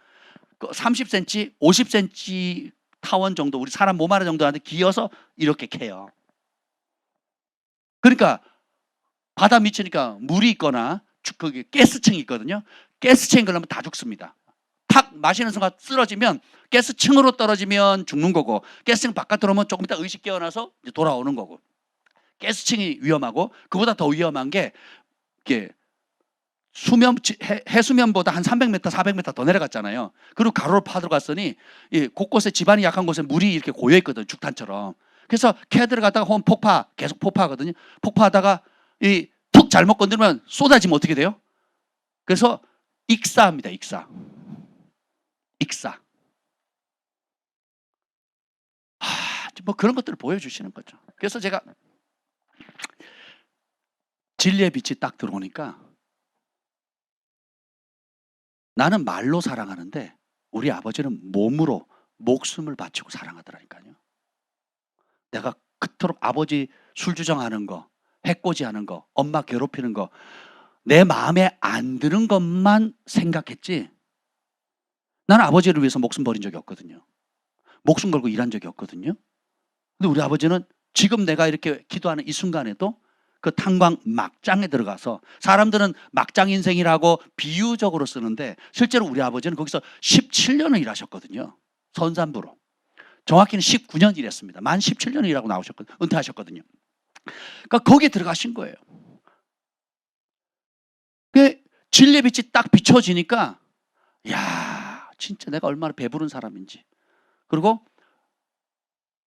30cm, 50cm 타원 정도, 우리 사람 몸 하나 정도한테 기어서 이렇게 캐요. 그러니까 바다 밑이니까 물이 있거나 거기 가스층이 있거든요. 가스체인 걸리면 다 죽습니다. 탁 마시는 순간 쓰러지면 가스층으로 떨어지면 죽는 거고, 가스층 바깥으로 오면 조금 이따 의식 깨어나서 이제 돌아오는 거고. 가스층이 위험하고, 그보다 더 위험한 게 이게 해수면보다 한 300m, 400m 더 내려갔잖아요. 그리고 가로로 파들어갔으니 이 곳곳에 지반이 약한 곳에 물이 이렇게 고여 있거든, 죽탄처럼. 그래서 캐 들어갔다가 혹은 계속 폭파하거든요. 폭파하다가 이 툭 잘못 건드리면 쏟아지면 어떻게 돼요? 그래서 익사합니다. 익사. 뭐 그런 것들을 보여주시는 거죠. 그래서 제가 진리의 빛이 딱 들어오니까, 나는 말로 사랑하는데 우리 아버지는 몸으로 목숨을 바치고 사랑하더라니까요. 내가 그토록 아버지 술 주정하는 거, 해코지하는 거, 엄마 괴롭히는 거, 내 마음에 안 드는 것만 생각했지, 나는 아버지를 위해서 목숨 버린 적이 없거든요. 목숨 걸고 일한 적이 없거든요. 근데 우리 아버지는 지금 내가 이렇게 기도하는 이 순간에도 그 탄광 막장에 들어가서, 사람들은 막장 인생이라고 비유적으로 쓰는데 실제로 우리 아버지는 거기서 17년을 일하셨거든요. 선산부로. 정확히는 19년 일했습니다. 만 17년을 일하고 나오셨거든요. 은퇴하셨거든요. 그러니까 거기에 들어가신 거예요. 그 진리의 빛이 딱 비춰지니까, 야, 진짜 내가 얼마나 배부른 사람인지, 그리고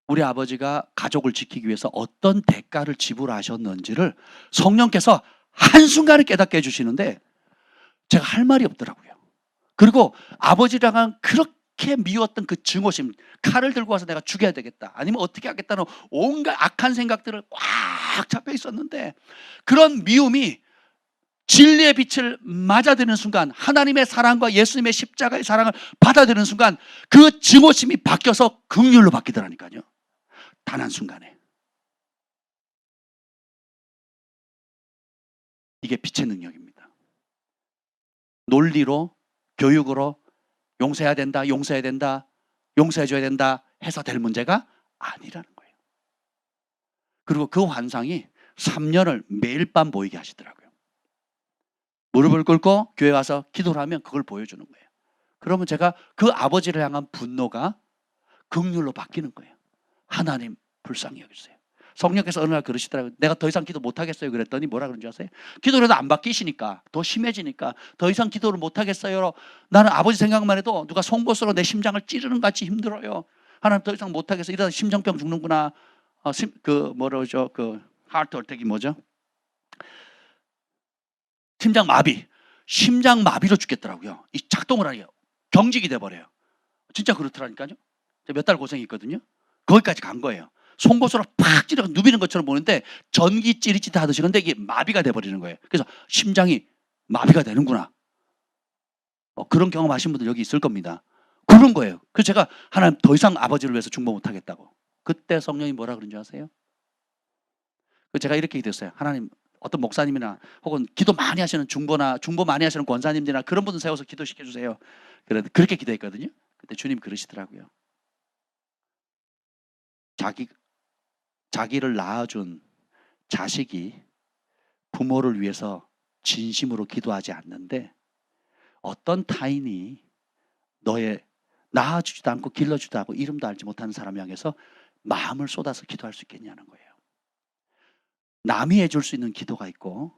우리 아버지가 가족을 지키기 위해서 어떤 대가를 지불하셨는지를 성령께서 한순간에 깨닫게 해주시는데 제가 할 말이 없더라고요. 그리고 아버지랑은 그렇게 미웠던 그 증오심, 칼을 들고 와서 내가 죽여야 되겠다, 아니면 어떻게 하겠다는 온갖 악한 생각들을 꽉 잡혀 있었는데, 그런 미움이 진리의 빛을 맞아들이는 순간, 하나님의 사랑과 예수님의 십자가의 사랑을 받아들이는 순간 그 증오심이 바뀌어서 긍휼로 바뀌더라니까요. 단 한순간에. 이게 빛의 능력입니다. 논리로, 교육으로 용서해야 된다, 용서해야 된다, 용서해줘야 된다 해서 될 문제가 아니라는 거예요. 그리고 그 환상이 3년을 매일 밤 보이게 하시더라고요. 무릎을 꿇고 교회 와서 기도를 하면 그걸 보여주는 거예요. 그러면 제가 그 아버지를 향한 분노가 긍휼로 바뀌는 거예요. 하나님 불쌍히 여기세요. 성령께서 어느 날 그러시더라고요. 내가 더 이상 기도 못하겠어요 그랬더니 뭐라 그런지 아세요? 기도를 해도 안 바뀌시니까, 더 심해지니까 더 이상 기도를 못하겠어요. 나는 아버지 생각만 해도 누가 송곳으로 내 심장을 찌르는 것 같이 힘들어요. 하나님 더 이상 못하겠어요. 이러다 심장병 죽는구나. 뭐라죠? 하트 어택이 뭐죠? 심장 마비. 심장 마비로 죽겠더라고요. 이 작동을 하니까 경직이 돼버려요. 진짜 그렇더라니까요. 몇 달 고생했거든요. 거기까지 간 거예요. 송곳으로 팍 찌르고 누비는 것처럼 보는데 전기 찌릿찌릿 하듯이, 근데 이게 마비가 돼버리는 거예요. 그래서 심장이 마비가 되는구나. 그런 경험하신 분들 여기 있을 겁니다. 그런 거예요. 그래서 제가 하나님 더 이상 아버지를 위해서 중보 못하겠다고. 그때 성령이 뭐라 그런지 아세요? 제가 이렇게 기도했어요. 하나님, 어떤 목사님이나 혹은 기도 많이 하시는 중보 많이 하시는 권사님들이나 그런 분들 세워서 기도시켜 주세요. 그렇게 기도했거든요. 그때 주님 그러시더라고요. 자기를 낳아준 자식이 부모를 위해서 진심으로 기도하지 않는데 어떤 타인이 너의 낳아주지도 않고 길러주지도 않고 이름도 알지 못하는 사람을 향해서 마음을 쏟아서 기도할 수 있겠냐는 거예요. 남이 해줄 수 있는 기도가 있고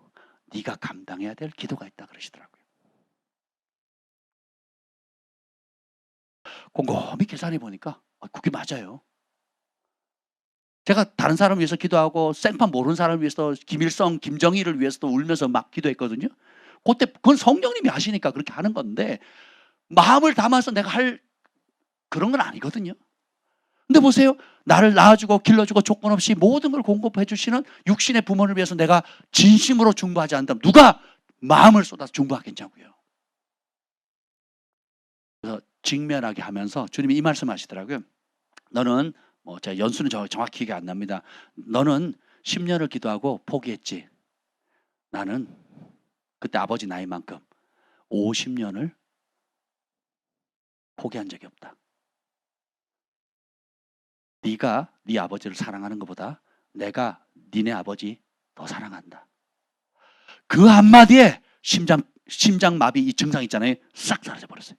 네가 감당해야 될 기도가 있다 그러시더라고요. 곰곰이 계산해 보니까 그게 맞아요. 제가 다른 사람을 위해서 기도하고 생판 모르는 사람을 위해서 김일성, 김정일을 위해서도 울면서 막 기도했거든요. 그때 그건 성령님이 하시니까 그렇게 하는 건데 마음을 담아서 내가 할 그런 건 아니거든요. 근데 보세요. 나를 낳아주고 길러주고 조건 없이 모든 걸 공급해 주시는 육신의 부모를 위해서 내가 진심으로 중보하지 않는다면 누가 마음을 쏟아서 중보하겠냐고요. 그래서 직면하게 하면서 주님이 이 말씀 하시더라고요. 너는 제가 연수는 정확히 기억이 안 납니다. 너는 10년을 기도하고 포기했지. 나는 그때 아버지 나이만큼 50년을 포기한 적이 없다. 네가 네 아버지를 사랑하는 것보다 내가 니네 아버지 더 사랑한다. 그 한마디에 심장마비 이 증상 있잖아요. 싹 사라져 버렸어요.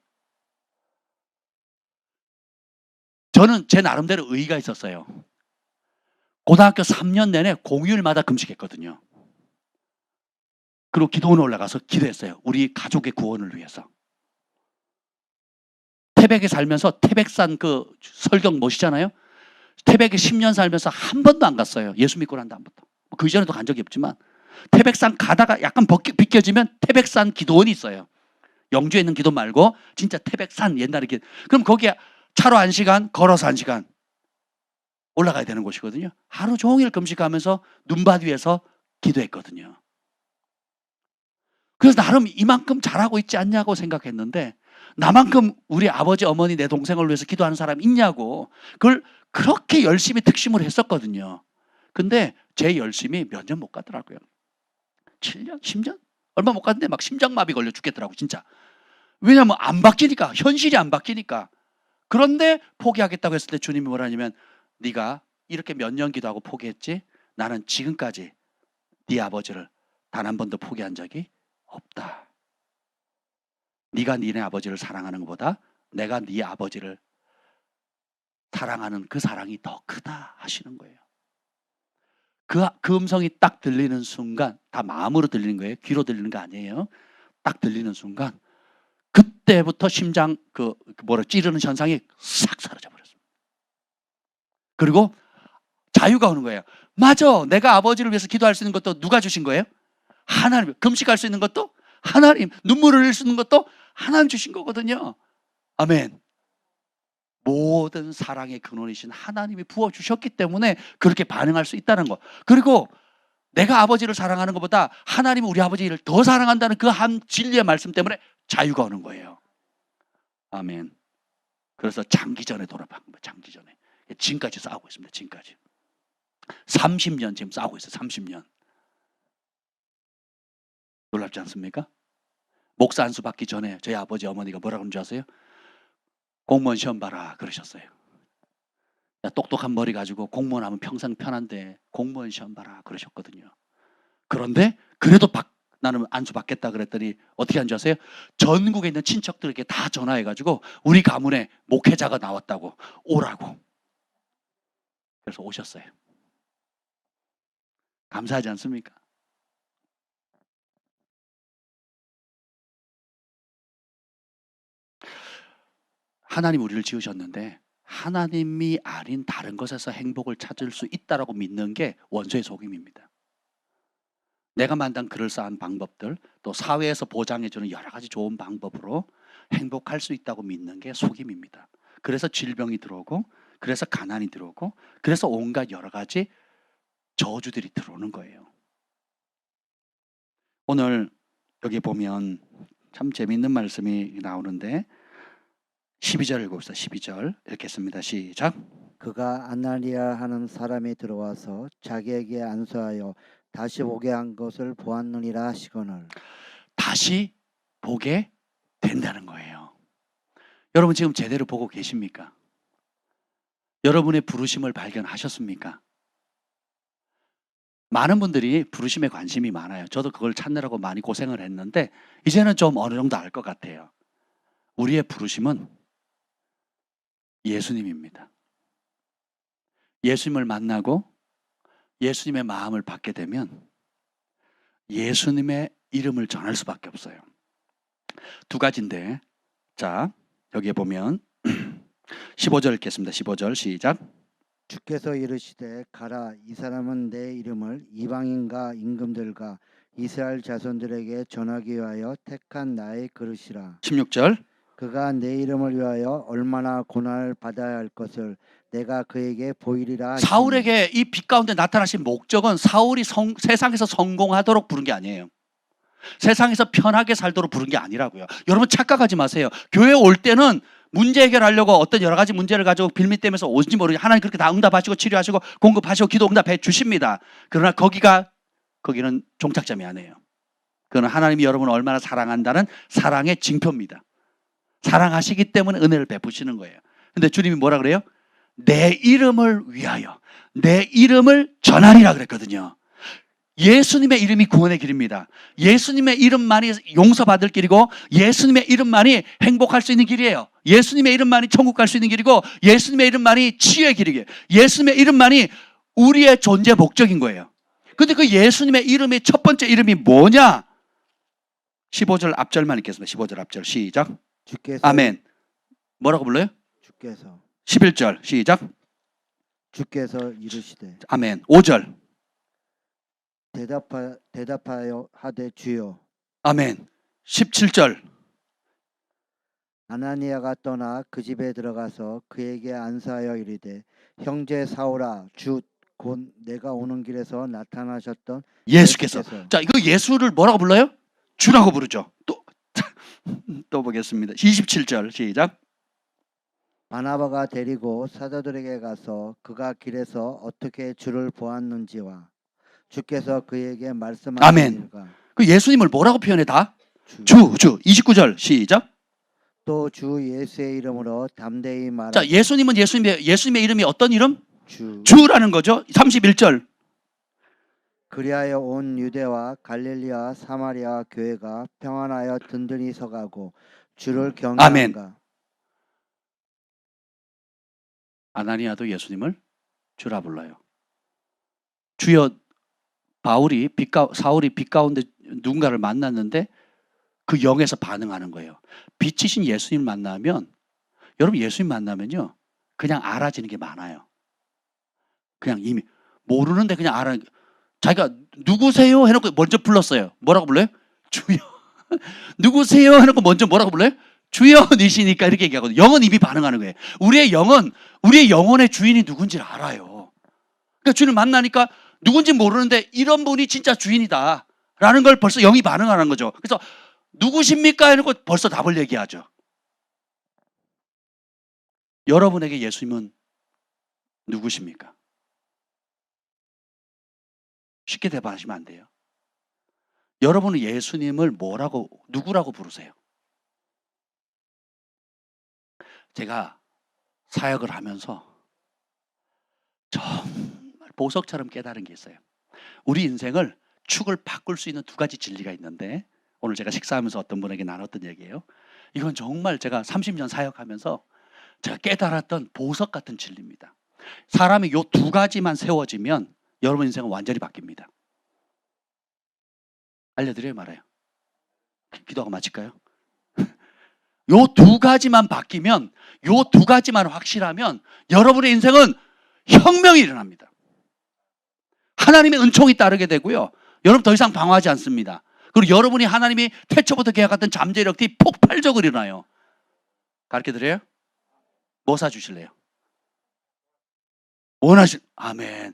저는 제 나름대로 의의가 있었어요. 고등학교 3년 내내 공휴일마다 금식했거든요. 그리고 기도원에 올라가서 기도했어요. 우리 가족의 구원을 위해서. 태백에 살면서 태백산 그 설경 모시잖아요. 태백에 10년 살면서 한 번도 안 갔어요. 예수 믿고 난 다음부터. 그 이전에도 간 적이 없지만 태백산 가다가 약간 비껴지면 태백산 기도원이 있어요. 영주에 있는 기도 말고 진짜 태백산 옛날에 그럼 거기에 차로 1시간, 걸어서 1시간 올라가야 되는 곳이거든요. 하루 종일 금식하면서 눈밭 위에서 기도했거든요. 그래서 나름 이만큼 잘하고 있지 않냐고 생각했는데 나만큼 우리 아버지, 어머니, 내 동생을 위해서 기도하는 사람 있냐고 그걸 그렇게 열심히 특심을 했었거든요. 근데 제 열심이 몇 년 못 가더라고요. 7년? 10년? 얼마 못 갔는데 막 심장마비 걸려 죽겠더라고 진짜. 왜냐하면 안 바뀌니까. 현실이 안 바뀌니까. 그런데 포기하겠다고 했을 때 주님이 뭐라냐면 네가 이렇게 몇 년 기도하고 포기했지? 나는 지금까지 네 아버지를 단 한 번도 포기한 적이 없다. 네가 니네 아버지를 사랑하는 것보다 내가 네 아버지를 사랑하는 그 사랑이 더 크다 하시는 거예요. 그 음성이 딱 들리는 순간 다 마음으로 들리는 거예요. 귀로 들리는 거 아니에요. 딱 들리는 순간 그때부터 심장 찌르는 현상이 싹 사라져 버렸습니다. 그리고 자유가 오는 거예요. 맞아. 내가 아버지를 위해서 기도할 수 있는 것도 누가 주신 거예요? 하나님. 금식할 수 있는 것도 하나님. 눈물을 흘릴 수 있는 것도 하나님 주신 거거든요. 아멘. 모든 사랑의 근원이신 하나님이 부어주셨기 때문에 그렇게 반응할 수 있다는 거. 그리고 내가 아버지를 사랑하는 것보다 하나님이 우리 아버지를 더 사랑한다는 그 한 진리의 말씀 때문에 자유가 오는 거예요. 아멘. 그래서 장기전에 돌아간 거예요. 장기전에. 지금까지 싸우고 있습니다. 지금까지. 30년 지금 싸우고 있어요. 30년. 놀랍지 않습니까? 목사 안수 받기 전에 저희 아버지 어머니가 뭐라고 하는 줄 아세요? 공무원 시험 봐라 그러셨어요. 야, 똑똑한 머리 가지고 공무원 하면 평생 편한데 공무원 시험 봐라 그러셨거든요. 그런데 그래도 나는 안수 받겠다 그랬더니 어떻게 한 줄 아세요? 전국에 있는 친척들에게 다 전화해가지고 우리 가문에 목회자가 나왔다고 오라고. 그래서 오셨어요. 감사하지 않습니까? 하나님 우리를 지으셨는데 하나님이 아닌 다른 것에서 행복을 찾을 수 있다라고 믿는 게 원수의 속임입니다. 내가 만든 그럴싸한 방법들 또 사회에서 보장해주는 여러 가지 좋은 방법으로 행복할 수 있다고 믿는 게 속임입니다. 그래서 질병이 들어오고 그래서 가난이 들어오고 그래서 온갖 여러 가지 저주들이 들어오는 거예요. 오늘 여기 보면 참 재미있는 말씀이 나오는데 12절 읽읍시다. 12절 읽겠습니다. 시작. 그가 아나니아 하는 사람이 들어와서 자기에게 안수하여 다시 보게 한 것을 보았느니라 하시거늘. 다시 보게 된다는 거예요. 여러분 지금 제대로 보고 계십니까? 여러분의 부르심을 발견하셨습니까? 많은 분들이 부르심에 관심이 많아요. 저도 그걸 찾느라고 많이 고생을 했는데 이제는 좀 어느 정도 알 것 같아요. 우리의 부르심은 예수님입니다. 예수님을 만나고 예수님의 마음을 받게 되면 예수님의 이름을 전할 수밖에 없어요. 두 가지인데 자 여기에 보면 15절 읽겠습니다. 15절 시작. 주께서 이르시되 가라 이 사람은 내 이름을 이방인과 임금들과 이스라엘 자손들에게 전하기 위하여 택한 나의 그릇이라. 16절. 그가 내 이름을 위하여 얼마나 고난을 받아야 할 것을 내가 그에게 보이리라 하시니. 사울에게 이 빛 가운데 나타나신 목적은 사울이 세상에서 성공하도록 부른 게 아니에요. 세상에서 편하게 살도록 부른 게 아니라고요. 여러분 착각하지 마세요. 교회 올 때는 문제 해결하려고 어떤 여러 가지 문제를 가지고 빌미때면서 오는지 모르게 하나님 그렇게 다 응답하시고 치료하시고 공급하시고 기도 응답해 주십니다. 그러나 거기는 종착점이 아니에요. 그건 하나님이 여러분을 얼마나 사랑한다는 사랑의 징표입니다. 사랑하시기 때문에 은혜를 베푸시는 거예요. 근데 주님이 뭐라 그래요? 내 이름을 위하여 내 이름을 전하리라 그랬거든요. 예수님의 이름이 구원의 길입니다. 예수님의 이름만이 용서받을 길이고 예수님의 이름만이 행복할 수 있는 길이에요. 예수님의 이름만이 천국 갈 수 있는 길이고 예수님의 이름만이 치유의 길이에요. 예수님의 이름만이 우리의 존재 목적인 거예요. 근데 그 예수님의 이름의 첫 번째 이름이 뭐냐? 15절 앞절만 읽겠습니다. 15절 앞절 시작. 주께서 아멘. 뭐라고 불러요? 주께서 11절 시작. 주께서 이르시되 아멘. 5절. 대답하여 하되 주여. 아멘. 17절. 아나니아가 떠나 그 집에 들어가서 그에게 안사하여 이르되 형제 사울아 주 곧 내가 오는 길에서 나타나셨던 예수께서. 자, 이거 예수를 뭐라고 불러요? 주라고 부르죠. 또 보겠습니다. 27절 시작. 바나바가 데리고 사도들에게 가서 그가 길에서 어떻게 주를 보았는지와 주께서 그에게 말씀하시니가. 그 예수님을 뭐라고 표현해 다? 주. 29절 시작. 또 주 예수의 이름으로 담대히 말하. 자, 예수님은 예수님의 이름이 어떤 이름? 주. 주라는 거죠. 31절. 그리하여 온 유대와 갈릴리와 사마리아 교회가 평안하여 든든히 서가고 주를 경외한가. 아나니아도 예수님을 주라 불러요. 주여. 사울이 빛 가운데 누군가를 만났는데 그 영에서 반응하는 거예요. 빛이신 예수님 만나면, 여러분 예수님 만나면요 그냥 알아지는 게 많아요. 그냥 이미 모르는데 그냥 알아. 자기가 누구세요 해놓고 먼저 불렀어요. 뭐라고 불러요? 주여. 누구세요 해놓고 먼저 뭐라고 불러요? 주여이시니까 이렇게 얘기하거든요. 영은 이미 반응하는 거예요. 우리의 영은 우리의 영혼의 주인이 누군지를 알아요. 그러니까 주님을 만나니까 누군지 모르는데 이런 분이 진짜 주인이다 라는 걸 벌써 영이 반응하는 거죠. 그래서 누구십니까 해놓고 벌써 답을 얘기하죠. 여러분에게 예수님은 누구십니까? 쉽게 대답하시면 안 돼요. 여러분은 예수님을 누구라고 부르세요? 제가 사역을 하면서 정말 보석처럼 깨달은 게 있어요. 우리 인생을 축을 바꿀 수 있는 두 가지 진리가 있는데 오늘 제가 식사하면서 어떤 분에게 나눴던 얘기예요. 이건 정말 제가 30년 사역하면서 제가 깨달았던 보석 같은 진리입니다. 사람이 이 두 가지만 세워지면 여러분 인생은 완전히 바뀝니다. 알려드려요 말아요? 기도하고 마칠까요? 요 두 가지만 바뀌면, 요 두 가지만 확실하면 여러분의 인생은 혁명이 일어납니다. 하나님의 은총이 따르게 되고요. 여러분 더 이상 방황하지 않습니다. 그리고 여러분이 하나님이 태초부터 계약했던 잠재력이 폭발적으로 일어나요. 가르쳐드려요? 뭐 사주실래요? 아멘.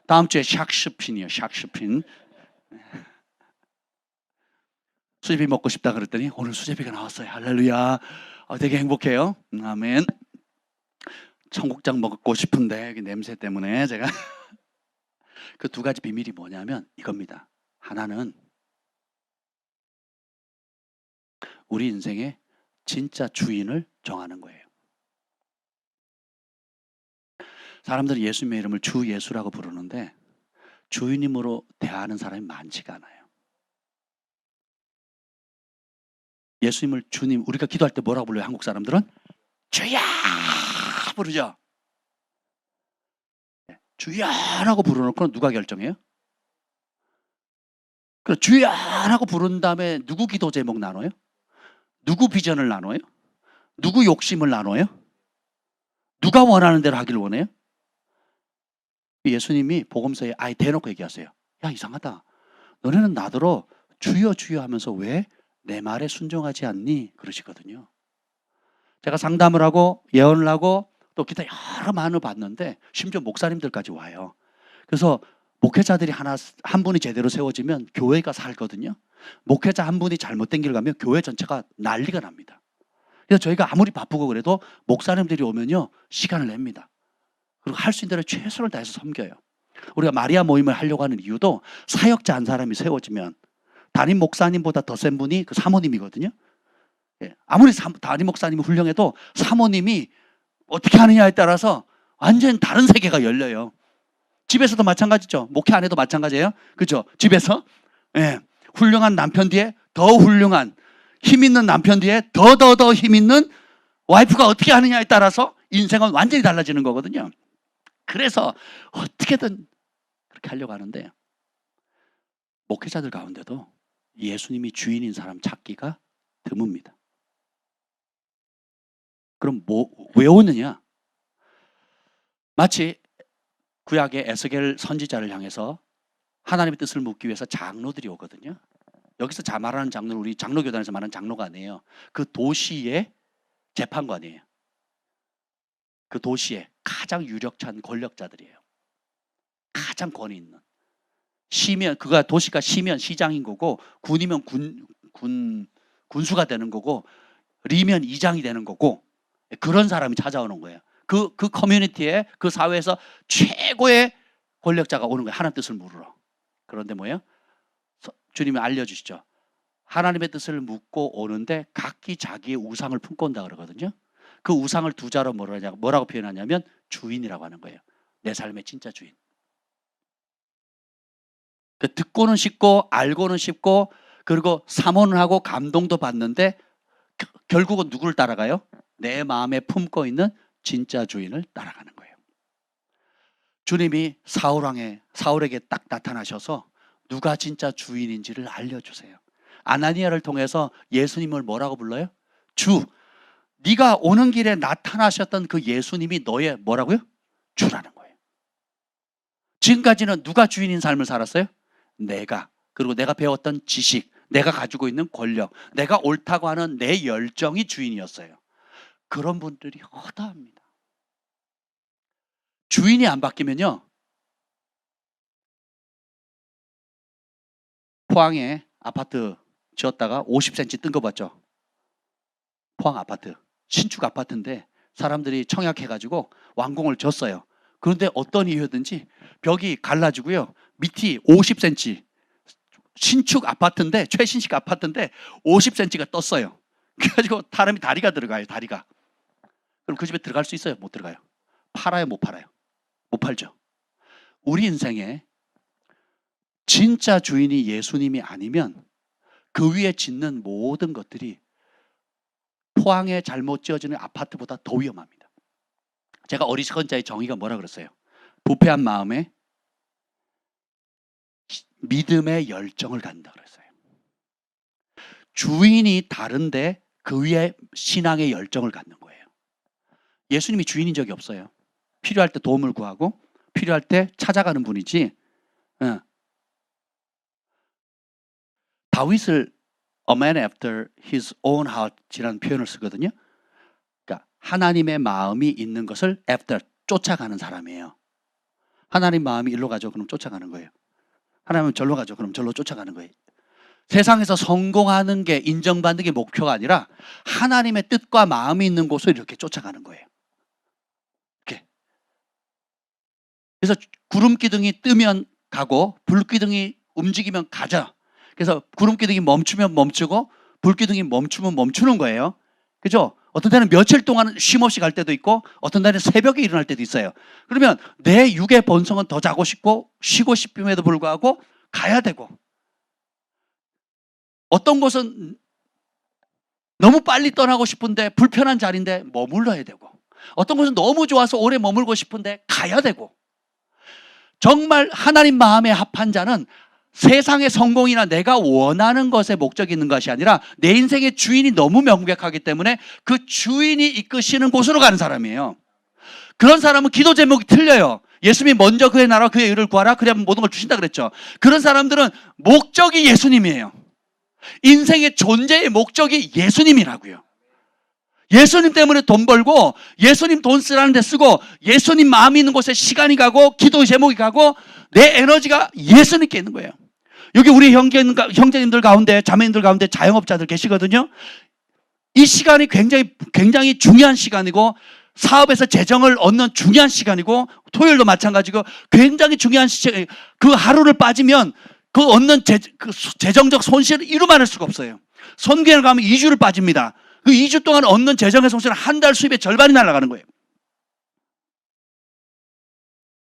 다음 주에 샥슈핀이요. 샥슈핀. 수제비 먹고 싶다 그랬더니 오늘 수제비가 나왔어요. 할렐루야. 되게 행복해요. 아멘. 청국장 먹고 싶은데 냄새 때문에 제가 그 두 가지 비밀이 뭐냐면 이겁니다. 하나는 우리 인생의 진짜 주인을 정하는 거예요. 사람들은 예수님의 이름을 주 예수라고 부르는데 주인님으로 대하는 사람이 많지가 않아요. 예수님을 주님, 우리가 기도할 때 뭐라고 불러요? 한국 사람들은 주야 부르죠. 주야라고 부르놓고 누가 결정해요? 그럼 주야라고 부른 다음에 누구 기도 제목 나눠요? 누구 비전을 나눠요? 누구 욕심을 나눠요? 누가 원하는 대로 하길 원해요? 예수님이 복음서에 아예 대놓고 얘기하세요. 야, 이상하다. 너네는 나더러 주여 주여 하면서 왜 내 말에 순종하지 않니? 그러시거든요. 제가 상담을 하고 예언을 하고 또 기타 여러 많이 봤는데 심지어 목사님들까지 와요. 그래서 목회자들이 한 분이 제대로 세워지면 교회가 살거든요. 목회자 한 분이 잘못된 길을 가면 교회 전체가 난리가 납니다. 그래서 저희가 아무리 바쁘고 그래도 목사님들이 오면요 시간을 냅니다. 그리고 할 수 있는 대로 최선을 다해서 섬겨요. 우리가 마리아 모임을 하려고 하는 이유도 사역자 한 사람이 세워지면 담임 목사님보다 더 센 분이 그 사모님이거든요. 아무리 담임 목사님이 훌륭해도 사모님이 어떻게 하느냐에 따라서 완전 다른 세계가 열려요. 집에서도 마찬가지죠. 목회 안 해도 마찬가지예요. 그죠? 집에서 예, 훌륭한 남편 뒤에 더 훌륭한 힘 있는 남편 뒤에 더 힘 있는 와이프가 어떻게 하느냐에 따라서 인생은 완전히 달라지는 거거든요. 그래서 어떻게든 그렇게 하려고 하는데 목회자들 가운데도 예수님이 주인인 사람 찾기가 드뭅니다. 그럼 왜 오느냐? 마치 구약의 에스겔 선지자를 향해서 하나님의 뜻을 묻기 위해서 장로들이 오거든요. 여기서 말하는 장로는 우리 장로교단에서 말하는 장로가 아니에요. 그 도시의 재판관이에요. 그 도시의 가장 유력한 권력자들이에요. 가장 권위 있는. 시면 그가 도시가 시면 시장인 거고, 군이면 군수가 되는 거고, 리면 이장이 되는 거고, 그런 사람이 찾아오는 거예요. 그 커뮤니티에, 그 사회에서 최고의 권력자가 오는 거예요. 하나님 뜻을 물으러. 그런데 뭐예요? 주님이 알려주시죠. 하나님의 뜻을 묻고 오는데 각기 자기의 우상을 품고 온다 그러거든요. 그 우상을 두 자로 뭐라고 표현하냐면 주인이라고 하는 거예요. 내 삶의 진짜 주인. 듣고는 쉽고 알고는 쉽고 그리고 사모는 하고 감동도 받는데 결국은 누구를 따라가요? 내 마음에 품고 있는 진짜 주인을 따라가는 거예요. 주님이 사울에게 딱 나타나셔서 누가 진짜 주인인지를 알려주세요. 아나니아를 통해서 예수님을 뭐라고 불러요? 주. 네가 오는 길에 나타나셨던 그 예수님이 너의 뭐라고요? 주라는 거예요. 지금까지는 누가 주인인 삶을 살았어요? 내가. 그리고 내가 배웠던 지식, 내가 가지고 있는 권력, 내가 옳다고 하는 내 열정이 주인이었어요. 그런 분들이 허다합니다. 주인이 안 바뀌면요, 포항에 아파트 지었다가 50cm 뜬 거 봤죠? 포항 아파트, 신축 아파트인데 사람들이 청약해가지고 완공을 졌어요. 그런데 어떤 이유든지 벽이 갈라지고요, 밑이 50cm, 신축 아파트인데, 최신식 아파트인데 50cm가 떴어요. 그래가지고 사람이 다리가 들어가요. 다리가. 그럼 그 집에 들어갈 수 있어요? 못 들어가요? 팔아요? 못 팔아요? 못 팔죠. 우리 인생에 진짜 주인이 예수님이 아니면 그 위에 짓는 모든 것들이 포항에 잘못 지어지는 아파트보다 더 위험합니다. 제가 어리석은 자의 정의가 뭐라 그랬어요? 부패한 마음에 믿음의 열정을 갖는다 그랬어요. 주인이 다른데 그 위에 신앙의 열정을 갖는 거예요. 예수님이 주인인 적이 없어요. 필요할 때 도움을 구하고 필요할 때 찾아가는 분이지. 다윗을 a man after his own heart이라는 표현을 쓰거든요. 그러니까 하나님의 마음이 있는 것을 after, 쫓아가는 사람이에요. 하나님 마음이 일로 가죠. 그럼 쫓아가는 거예요. 하나님은 절로 가죠. 그럼 절로 쫓아가는 거예요. 세상에서 성공하는 게, 인정받는 게 목표가 아니라 하나님의 뜻과 마음이 있는 곳을 이렇게 쫓아가는 거예요. 이렇게. 그래서 구름 기둥이 뜨면 가고 불기둥이 움직이면 가자. 그래서 구름 기둥이 멈추면 멈추고 불 기둥이 멈추면 멈추는 거예요. 그죠? 어떤 때는 며칠 동안 쉼 없이 갈 때도 있고 어떤 때는 새벽에 일어날 때도 있어요. 그러면 내 육의 본성은 더 자고 싶고 쉬고 싶음에도 불구하고 가야 되고, 어떤 곳은 너무 빨리 떠나고 싶은데 불편한 자리인데 머물러야 되고, 어떤 곳은 너무 좋아서 오래 머물고 싶은데 가야 되고, 정말 하나님 마음에 합한 자는 세상의 성공이나 내가 원하는 것에 목적이 있는 것이 아니라 내 인생의 주인이 너무 명백하기 때문에 그 주인이 이끄시는 곳으로 가는 사람이에요. 그런 사람은 기도 제목이 틀려요. 예수님이 먼저 그의 나라와 그의 의를 구하라, 그래야 모든 걸 주신다 그랬죠. 그런 사람들은 목적이 예수님이에요. 인생의 존재의 목적이 예수님이라고요. 예수님 때문에 돈 벌고 예수님 돈 쓰라는 데 쓰고 예수님 마음이 있는 곳에 시간이 가고 기도 제목이 가고 내 에너지가 예수님께 있는 거예요. 여기 우리 형제님들 가운데, 자매님들 가운데 자영업자들 계시거든요. 이 시간이 굉장히 중요한 시간이고 사업에서 재정을 얻는 중요한 시간이고 토요일도 마찬가지고 굉장히 중요한 시간. 그 하루를 빠지면 그 얻는 재정적 손실을 이루만할 수가 없어요. 선교회를 가면 2주를 빠집니다. 그 2주 동안 얻는 재정의 손실은 한 달 수입의 절반이 날아가는 거예요.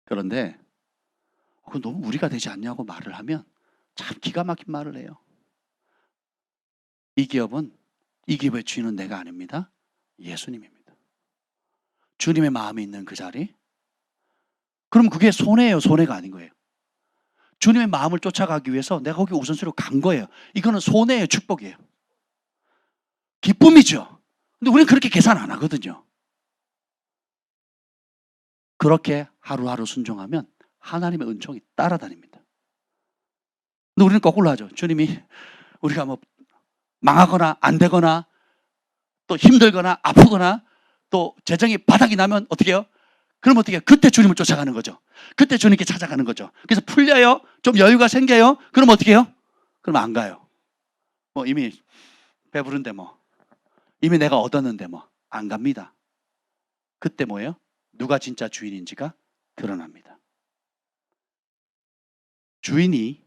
그런데 그건 너무 무리가 되지 않냐고 말을 하면 참 기가 막힌 말을 해요. 이 기업의 주인은 내가 아닙니다. 예수님입니다. 주님의 마음이 있는 그 자리. 그럼 그게 손해예요, 손해가 아닌 거예요. 주님의 마음을 쫓아가기 위해서 내가 거기 우선순위로 간 거예요. 이거는 손해예요, 축복이에요. 기쁨이죠. 근데 우리는 그렇게 계산 안 하거든요. 그렇게 하루하루 순종하면 하나님의 은총이 따라다닙니다. 근데 우리는 거꾸로 하죠. 주님이 우리가 뭐 망하거나 안 되거나 또 힘들거나 아프거나 또 재정이 바닥이 나면 어떻게 해요? 그럼 어떻게 해요? 그때 주님을 쫓아가는 거죠. 그때 주님께 찾아가는 거죠. 그래서 풀려요. 좀 여유가 생겨요. 그럼 어떻게 해요? 그럼 안 가요. 뭐 이미 배부른데 뭐 이미 내가 얻었는데 뭐 안 갑니다. 그때 뭐예요? 누가 진짜 주인인지가 드러납니다. 주인이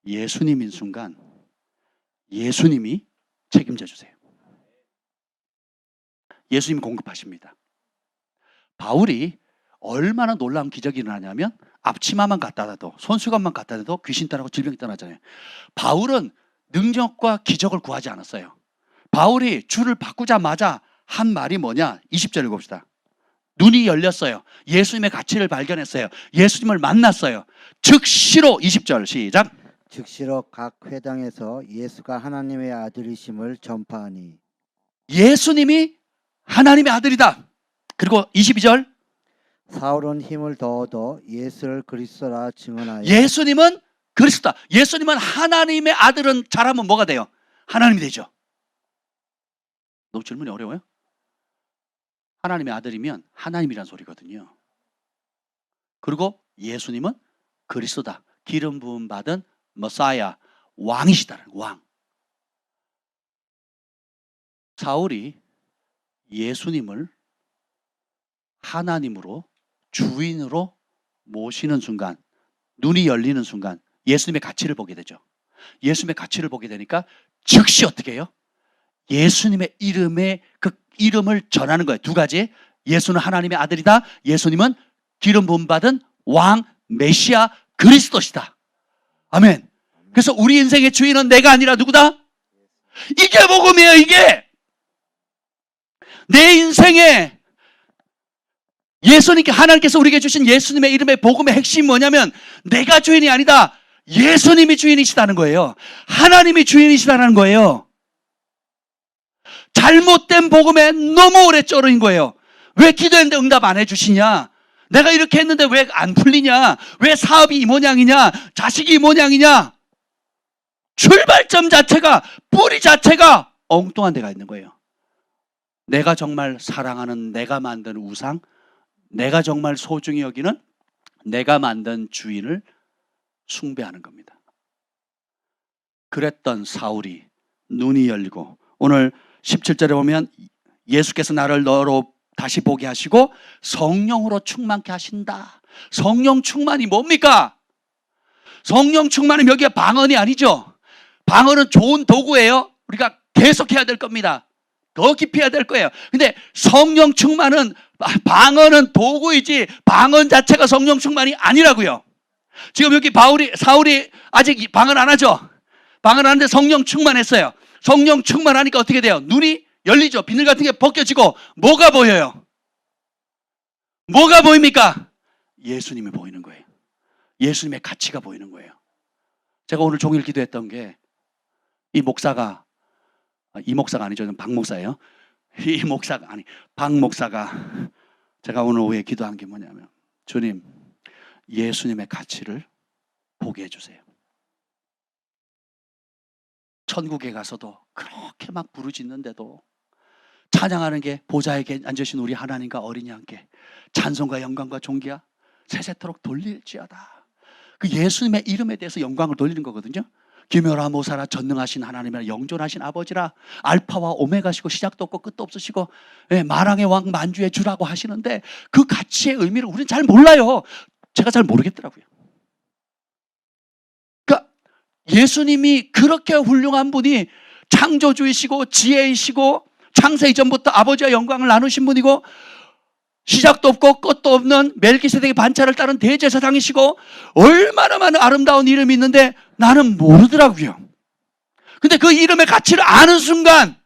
예수님인 순간 예수님이 책임져 주세요. 예수님이 공급하십니다. 바울이 얼마나 놀라운 기적이 일어나냐면 앞치마만 갖다 놔도 손수건만 갖다 놔도 귀신 떠나고 질병이 떠나잖아요. 바울은 능력과 기적을 구하지 않았어요. 바울이 주를 바꾸자마자 한 말이 뭐냐? 20절 읽읍시다. 눈이 열렸어요. 예수님의 가치를 발견했어요. 예수님을 만났어요. 즉시로 20절 시작. 즉시로 각 회당에서 예수가 하나님의 아들이심을 전파하니 예수님이 하나님의 아들이다. 그리고 22절 사울은 힘을 더 얻어 예수를 그리스도라 증언하여 예수님은 그리스도다. 예수님은 하나님의 아들은 잘하면 뭐가 돼요? 하나님이 되죠. 너무 질문이 어려워요? 하나님의 아들이면 하나님이란 소리거든요. 그리고 예수님은 그리스도다. 기름 부음 받은 머사야, 왕이시다. 왕. 사울이 예수님을 하나님으로 주인으로 모시는 순간, 눈이 열리는 순간 예수님의 가치를 보게 되죠. 예수님의 가치를 보게 되니까 즉시 어떻게 해요? 예수님의 이름에 그 이름을 전하는 거예요. 두 가지. 예수는 하나님의 아들이다. 예수님은 기름 부음 받은 왕, 메시아, 그리스도시다. 아멘. 그래서 우리 인생의 주인은 내가 아니라 누구다? 이게 복음이에요. 이게 내 인생에 예수님께 하나님께서 우리에게 주신 예수님의 이름의 복음의 핵심이 뭐냐면 내가 주인이 아니다. 예수님이 주인이시다는 거예요. 하나님이 주인이시다는 거예요. 잘못된 복음에 너무 오래 쩔어인 거예요. 왜 기도했는데 응답 안 해주시냐? 내가 이렇게 했는데 왜 안 풀리냐? 왜 사업이 이 모양이냐? 자식이 이 모양이냐? 출발점 자체가, 뿌리 자체가 엉뚱한 데가 있는 거예요. 내가 정말 사랑하는 내가 만든 우상, 내가 정말 소중히 여기는 내가 만든 주인을 숭배하는 겁니다. 그랬던 사울이 눈이 열리고 오늘 17절에 보면 예수께서 나를 너로 다시 보게 하시고 성령으로 충만케 하신다. 성령 충만이 뭡니까? 성령 충만은 여기가 방언이 아니죠. 방언은 좋은 도구예요. 우리가 계속해야 될 겁니다. 더 깊이 해야 될 거예요. 근데 성령 충만은, 방언은 도구이지 방언 자체가 성령 충만이 아니라고요. 지금 여기 사울이 아직 방언 안 하죠. 방언 안 하는데 성령 충만했어요. 성령 충만하니까 어떻게 돼요? 눈이 열리죠. 비늘 같은 게 벗겨지고 뭐가 보여요? 뭐가 보입니까? 예수님이 보이는 거예요. 예수님의 가치가 보이는 거예요. 제가 오늘 종일 기도했던 게 이 목사가 아니죠. 박 목사예요. 박 목사가 제가 오늘 오후에 기도한 게 뭐냐면 주님, 예수님의 가치를 보게 해주세요. 천국에 가서도 그렇게 막 부르짖는데도 찬양하는 게 보좌에 앉으신 우리 하나님과 어린이 함께 찬송과 영광과 존귀야 세세토록 돌릴지어다. 그 예수님의 이름에 대해서 영광을 돌리는 거거든요. 기묘라 모사라 전능하신 하나님이라 영존하신 아버지라 알파와 오메가시고 시작도 없고 끝도 없으시고 만왕의 왕 만주의 주라고 하시는데 그 가치의 의미를 우리는 잘 몰라요. 제가 잘 모르겠더라고요. 그러니까 예수님이 그렇게 훌륭한 분이 창조주이시고 지혜이시고 창세 이전부터 아버지와 영광을 나누신 분이고 시작도 없고 끝도 없는 멜기세덱의 반차를 따른 대제사장이시고 얼마나 많은 아름다운 이름이 있는데 나는 모르더라고요. 근데 그 이름의 가치를 아는 순간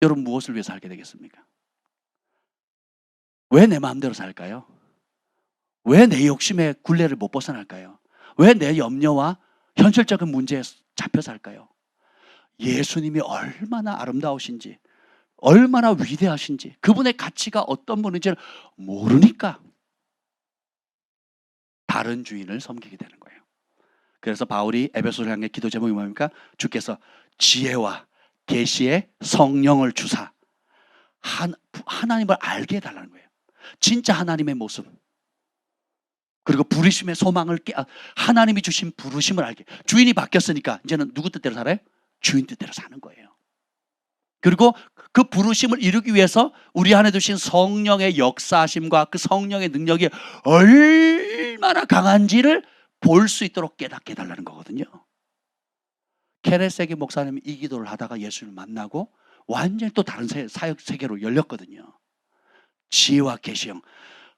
여러분 무엇을 위해 살게 되겠습니까? 왜 내 마음대로 살까요? 왜 내 욕심의 굴레를 못 벗어날까요? 왜 내 염려와 현실적인 문제에 잡혀 살까요? 예수님이 얼마나 아름다우신지, 얼마나 위대하신지, 그분의 가치가 어떤 분인지를 모르니까 다른 주인을 섬기게 되는 거예요. 그래서 바울이 에베소를 향해 기도 제목이 뭡니까? 주께서 지혜와 계시의 성령을 주사 하나님을 알게 해달라는 거예요. 진짜 하나님의 모습, 그리고 부르심의 소망을 하나님이 주신 부르심을 알게. 주인이 바뀌었으니까 이제는 누구 뜻대로 살아요? 주인 뜻대로 사는 거예요. 그리고 그 부르심을 이루기 위해서 우리 안에 두신 성령의 역사하심과 그 성령의 능력이 얼마나 강한지를 볼 수 있도록 깨닫게 해달라는 거거든요. 케넷 세기 목사님이 이 기도를 하다가 예수를 만나고 완전히 또 다른 사역 세계로 열렸거든요. 지혜와 계시형.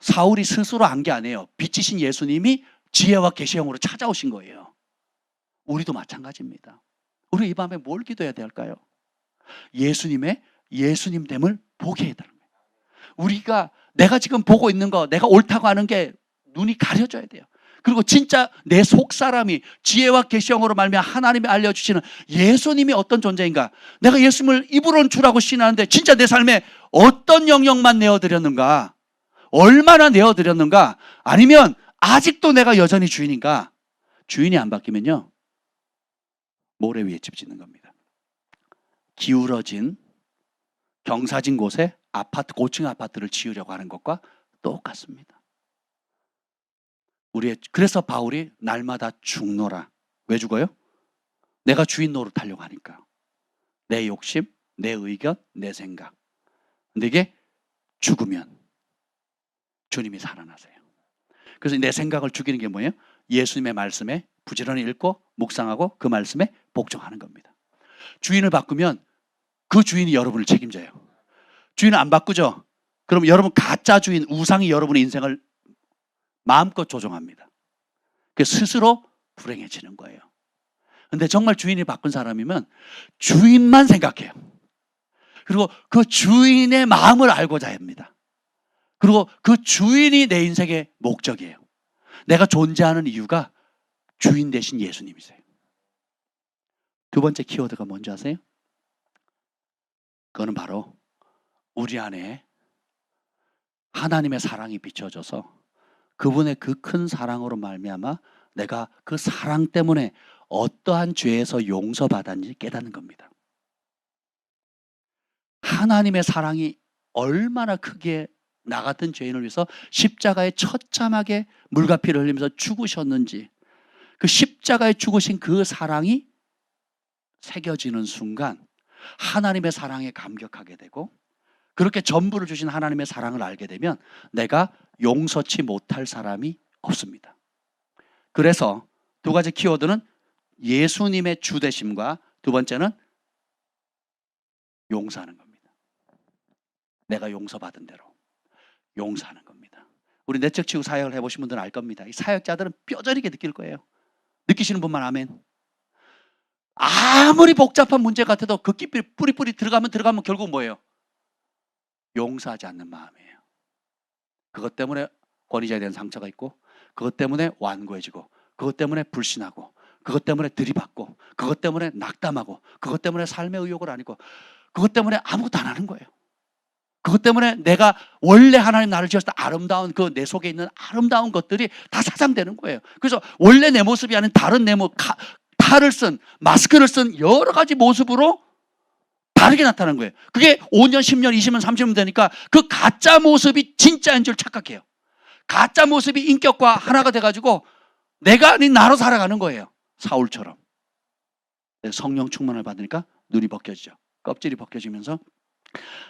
사울이 스스로 안 게 아니에요. 빛이신 예수님이 지혜와 계시형으로 찾아오신 거예요. 우리도 마찬가지입니다. 우리 이 밤에 뭘 기도해야 될까요? 예수님됨을 보게 해달라는 거예요. 우리가 내가 지금 보고 있는 거, 내가 옳다고 하는 게 눈이 가려져야 돼요. 그리고 진짜 내 속사람이 지혜와 계시형으로 말미암아 하나님이 알려주시는 예수님이 어떤 존재인가, 내가 예수님을 입으로는 주라고 신하는데 진짜 내 삶에 어떤 영역만 내어드렸는가, 얼마나 내어드렸는가, 아니면 아직도 내가 여전히 주인인가. 주인이 안 바뀌면요 모래 위에 집 짓는 겁니다. 기울어진 경사진 곳에 고층 아파트를 지으려고 하는 것과 똑같습니다. 그래서 바울이 날마다 죽노라. 왜 죽어요? 내가 주인 노릇하려고 하니까. 내 욕심, 내 의견, 내 생각. 근데 이게 죽으면 주님이 살아나세요. 그래서 내 생각을 죽이는 게 뭐예요? 예수님의 말씀에 부지런히 읽고 묵상하고 그 말씀에 복종하는 겁니다. 주인을 바꾸면 그 주인이 여러분을 책임져요. 주인을 안 바꾸죠? 그럼 여러분 가짜 주인, 우상이 여러분의 인생을 마음껏 조종합니다. 그래서 스스로 불행해지는 거예요. 근데 정말 주인이 바꾼 사람이면 주인만 생각해요. 그리고 그 주인의 마음을 알고자 합니다. 그리고 그 주인이 내 인생의 목적이에요. 내가 존재하는 이유가 주인 되신 예수님이세요. 두 번째 키워드가 뭔지 아세요? 그거는 바로 우리 안에 하나님의 사랑이 비춰져서 그분의 그 큰 사랑으로 말미암아 내가 그 사랑 때문에 어떠한 죄에서 용서받았는지 깨닫는 겁니다. 하나님의 사랑이 얼마나 크게 나 같은 죄인을 위해서 십자가에 처참하게 물과 피를 흘리면서 죽으셨는지, 그 십자가에 죽으신 그 사랑이 새겨지는 순간 하나님의 사랑에 감격하게 되고, 그렇게 전부를 주신 하나님의 사랑을 알게 되면 내가 용서치 못할 사람이 없습니다. 그래서 두 가지 키워드는 예수님의 주되심과 두 번째는 용서하는 겁니다. 내가 용서받은 대로 용서하는 겁니다. 우리 내적 치유 사역을 해보신 분들은 알 겁니다. 이 사역자들은 뼈저리게 느낄 거예요. 느끼시는 분만 아멘. 아무리 복잡한 문제 같아도 그 깊이 뿌리 들어가면 결국 뭐예요? 용서하지 않는 마음이에요. 그것 때문에 권위자에 대한 상처가 있고, 그것 때문에 완고해지고, 그것 때문에 불신하고, 그것 때문에 들이받고, 그것 때문에 낙담하고, 그것 때문에 삶의 의욕을 안 입고, 그것 때문에 아무것도 안 하는 거예요. 그것 때문에 내가 원래 하나님 나를 지었을 때 아름다운 그 내 속에 있는 아름다운 것들이 다 사장되는 거예요. 그래서 원래 내 모습이 아닌 다른 내 모습, 탈을 쓴, 마스크를 쓴 여러 가지 모습으로 다르게 나타나는 거예요. 그게 5년, 10년, 20년, 30년 되니까 그 가짜 모습이 진짜인 줄 착각해요. 가짜 모습이 인격과 하나가 돼가지고 내가 아닌 나로 살아가는 거예요. 사울처럼. 성령 충만을 받으니까 눈이 벗겨지죠. 껍질이 벗겨지면서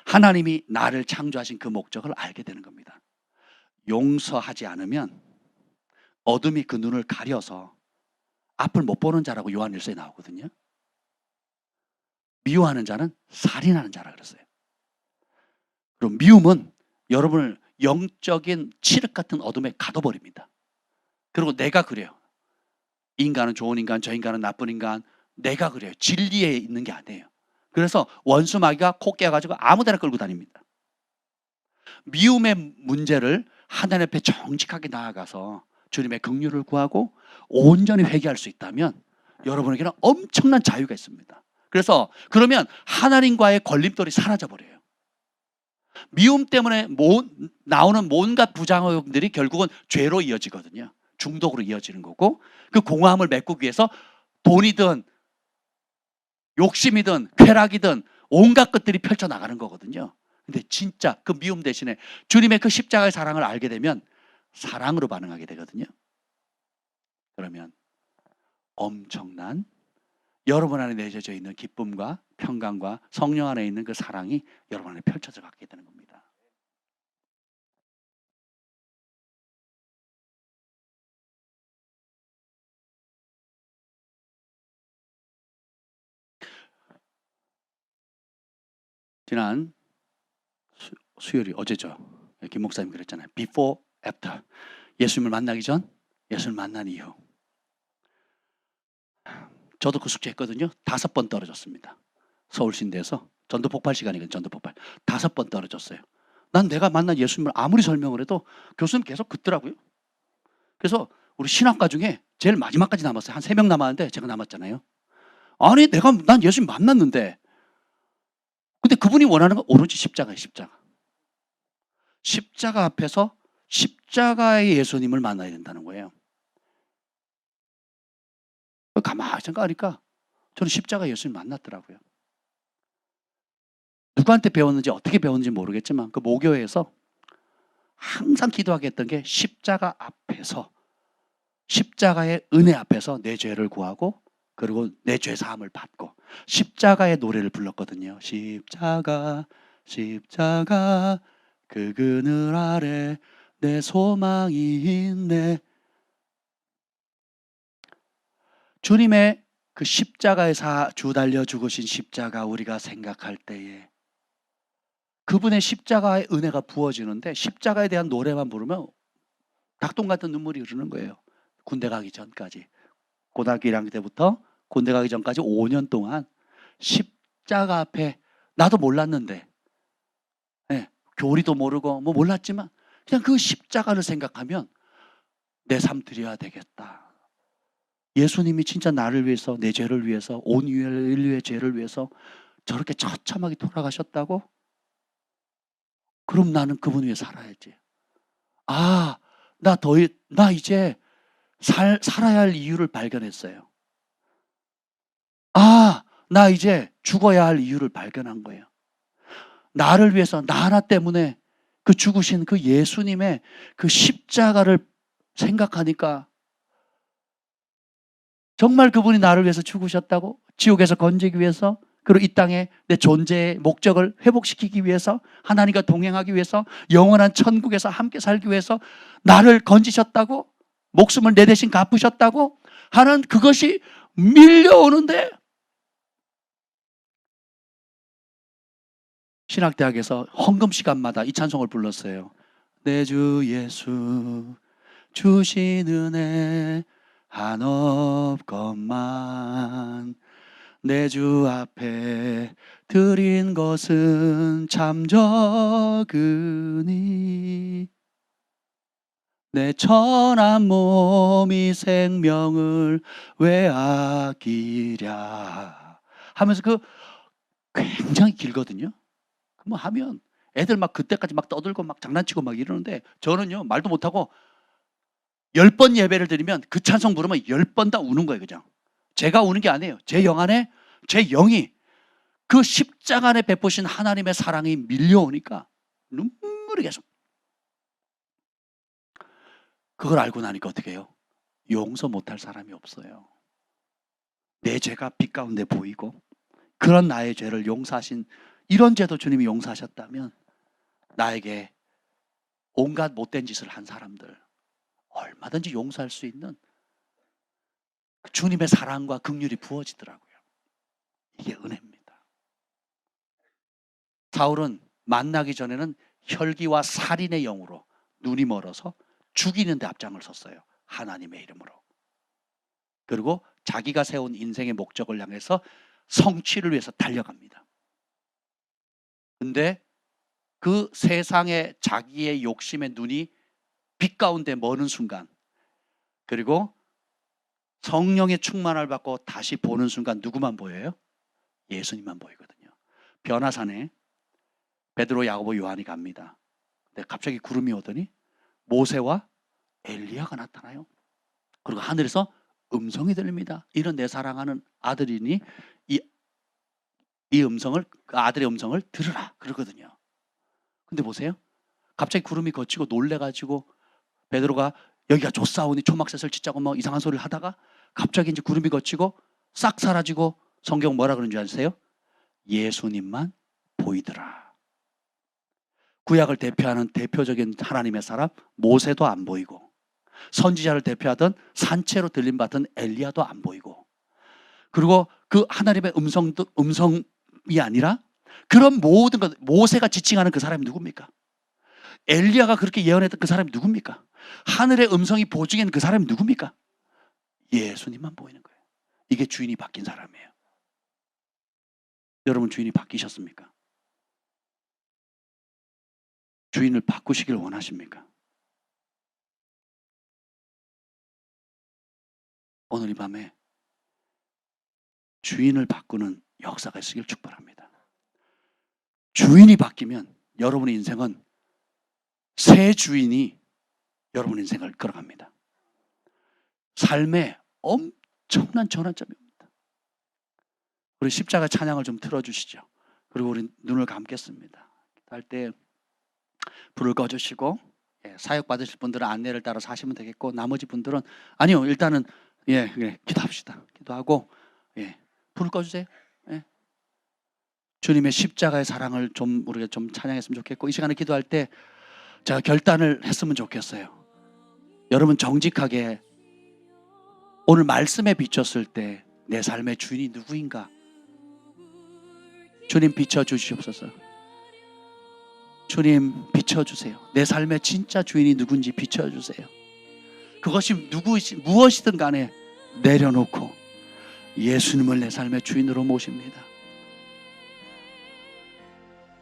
하나님이 나를 창조하신 그 목적을 알게 되는 겁니다. 용서하지 않으면 어둠이 그 눈을 가려서 앞을 못 보는 자라고 요한일서에 나오거든요. 미워하는 자는 살인하는 자라 그랬어요. 그럼 미움은 여러분을 영적인 칠흑 같은 어둠에 가둬버립니다. 그리고 내가 그래요. 이 인간은 좋은 인간, 저 인간은 나쁜 인간, 내가 그래요. 진리에 있는 게 아니에요. 그래서 원수 마귀가 코 깨가지고 아무데나 끌고 다닙니다. 미움의 문제를 하나님 앞에 정직하게 나아가서 주님의 긍휼을 구하고 온전히 회개할 수 있다면 여러분에게는 엄청난 자유가 있습니다. 그래서 그러면 하나님과의 걸림돌이 사라져버려요. 미움 때문에 나오는 온갖 부작용들이 결국은 죄로 이어지거든요. 중독으로 이어지는 거고, 그 공허함을 메꾸기 위해서 돈이든 욕심이든 쾌락이든 온갖 것들이 펼쳐나가는 거거든요. 근데 진짜 그 미움 대신에 주님의 그 십자가의 사랑을 알게 되면 사랑으로 반응하게 되거든요. 그러면 엄청난 여러분 안에 내재져 있는 기쁨과 평강과 성령 안에 있는 그 사랑이 여러분 안에 펼쳐져 가게 되는 겁니다. 지난 수요일이 어제죠. 김 목사님 그랬잖아요. Before, after. 예수님을 만나기 전, 예수님을 만난 이후. 저도 그 숙제했거든요. 5번 떨어졌습니다. 서울신대에서 전도 폭발 시간이거든요. 전도 폭발. 5번 떨어졌어요. 난 내가 만난 예수님을 아무리 설명을 해도 교수님 계속 긋더라고요. 그래서 우리 신학과 중에 제일 마지막까지 남았어요. 한 3명 남았는데 제가 남았잖아요. 아니 난 예수님 만났는데, 근데 그분이 원하는 건 오로지 십자가예요. 십자가 앞에서 십자가의 예수님을 만나야 된다는 거예요. 가만히 생각하니까 저는 십자가 예수님 만났더라고요. 누구한테 배웠는지 어떻게 배웠는지 모르겠지만 그 모교회에서 항상 기도하게 했던 게 십자가 앞에서, 십자가의 은혜 앞에서 내 죄를 구하고 그리고 내 죄 사함을 받고 십자가의 노래를 불렀거든요. 십자가 십자가 그 그늘 아래 내 소망이 있네. 주님의 그 십자가에 주 달려 죽으신 십자가 우리가 생각할 때에 그분의 십자가의 은혜가 부어지는데, 십자가에 대한 노래만 부르면 닭똥 같은 눈물이 흐르는 거예요. 군대 가기 전까지, 고등학교 1학년 때부터 군대 가기 전까지 5년 동안 십자가 앞에, 나도 몰랐는데, 네, 교리도 모르고 뭐 몰랐지만 그냥 그 십자가를 생각하면 내 삶 드려야 되겠다. 예수님이 진짜 나를 위해서, 내 죄를 위해서, 온 인류의 죄를 위해서 저렇게 처참하게 돌아가셨다고? 그럼 나는 그분 위해 살아야지. 아, 나 이제 살아야 할 이유를 발견했어요. 아, 나 이제 죽어야 할 이유를 발견한 거예요. 나를 위해서, 나 하나 때문에 그 죽으신 그 예수님의 그 십자가를 생각하니까 정말 그분이 나를 위해서 죽으셨다고? 지옥에서 건지기 위해서, 그리고 이 땅에 내 존재의 목적을 회복시키기 위해서, 하나님과 동행하기 위해서, 영원한 천국에서 함께 살기 위해서 나를 건지셨다고? 목숨을 내 대신 갚으셨다고? 하는 그것이 밀려오는데, 신학대학에서 헌금 시간마다 이 찬송을 불렀어요. 내 주 예수 주신 은혜 한없건만 내 주 앞에 드린 것은 참 적으니 내 천한 몸이 생명을 왜 아끼랴 하면서 그 굉장히 길거든요. 뭐 하면 애들 막 그때까지 막 떠들고 막 장난치고 막 이러는데 저는요 말도 못하고 10번 예배를 드리면 그 찬송 부르면 10번 다 우는 거예요. 그냥 제가 우는 게 아니에요. 제 영 안에 제 영이 그 십자가 안에 베푸신 하나님의 사랑이 밀려오니까 눈물이 계속. 그걸 알고 나니까 어떻게 해요? 용서 못할 사람이 없어요. 내 죄가 빛 가운데 보이고 그런 나의 죄를 용서하신, 이런 죄도 주님이 용서하셨다면 나에게 온갖 못된 짓을 한 사람들 얼마든지 용서할 수 있는 주님의 사랑과 긍휼이 부어지더라고요. 이게 은혜입니다. 사울은 만나기 전에는 혈기와 살인의 영으로 눈이 멀어서 죽이는 데 앞장을 섰어요. 하나님의 이름으로. 그리고 자기가 세운 인생의 목적을 향해서 성취를 위해서 달려갑니다. 근데 그 세상의 자기의 욕심의 눈이 빛 가운데 머는 순간, 그리고 성령의 충만을 받고 다시 보는 순간 누구만 보여요? 예수님만 보이거든요. 변화산에 베드로, 야고보, 요한이 갑니다. 근데 갑자기 구름이 오더니 모세와 엘리야가 나타나요. 그리고 하늘에서 음성이 들립니다. 이런 내 사랑하는 아들이니 이 음성을, 그 아들의 음성을 들으라 그러거든요. 근데 보세요. 갑자기 구름이 걷히고 놀래가지고 베드로가 여기가 좁사오니 초막셋을 짓자고 뭐 이상한 소리를 하다가 갑자기 이제 구름이 걷히고 싹 사라지고 성경 뭐라 그러는 줄 아세요? 예수님만 보이더라. 구약을 대표하는 대표적인 하나님의 사람 모세도 안 보이고, 선지자를 대표하던 산채로 들림받은 엘리야도 안 보이고, 그리고 그 하나님의 음성이 아니라 그런 모든 것, 모세가 지칭하는 그 사람이 누굽니까? 엘리야가 그렇게 예언했던 그 사람이 누굽니까? 하늘의 음성이 보증한 그 사람이 누굽니까? 예수님만 보이는 거예요. 이게 주인이 바뀐 사람이에요. 여러분 주인이 바뀌셨습니까? 주인을 바꾸시길 원하십니까? 오늘 이 밤에 주인을 바꾸는 역사가 있으길 축복합니다. 주인이 바뀌면 여러분의 인생은 새 주인이 여러분 인생을 끌어갑니다. 삶의 엄청난 전환점입니다. 우리 십자가 찬양을 좀 틀어주시죠. 그리고 우리 눈을 감겠습니다. 할 때 불을 꺼주시고, 사역 받으실 분들은 안내를 따라서 하시면 되겠고, 나머지 분들은 아니요, 일단은 기도합시다. 기도하고 불을 꺼주세요. 주님의 십자가의 사랑을 좀 우리가 좀 찬양했으면 좋겠고, 이 시간에 기도할 때 제가 결단을 했으면 좋겠어요. 여러분 정직하게 오늘 말씀에 비쳤을 때 내 삶의 주인이 누구인가? 주님 비춰주시옵소서. 주님 비춰주세요. 내 삶의 진짜 주인이 누군지 비춰주세요. 그것이 무엇이든 간에 내려놓고 예수님을 내 삶의 주인으로 모십니다.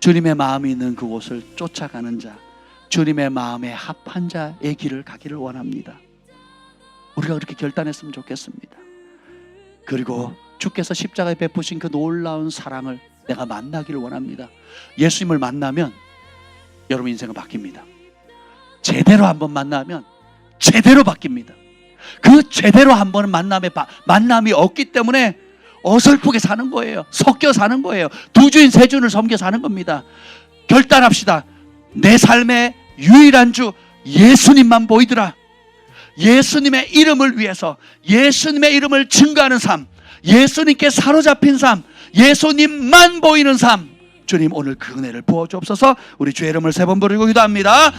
주님의 마음이 있는 그곳을 쫓아가는 자, 주님의 마음에 합한 자의 길을 가기를 원합니다. 우리가 그렇게 결단했으면 좋겠습니다. 그리고 주께서 십자가에 베푸신 그 놀라운 사랑을 내가 만나기를 원합니다. 예수님을 만나면 여러분 인생은 바뀝니다. 제대로 한번 만나면 제대로 바뀝니다. 그 제대로 한 번은 만남이 없기 때문에 어설프게 사는 거예요. 섞여 사는 거예요. 두 주인 세 주인을 섬겨 사는 겁니다. 결단합시다. 내 삶의 유일한 주 예수님만 보이더라. 예수님의 이름을 위해서, 예수님의 이름을 증거하는 삶, 예수님께 사로잡힌 삶, 예수님만 보이는 삶, 주님 오늘 그 은혜를 부어주옵소서. 우리 주의 이름을 세 번 부르고 기도합니다.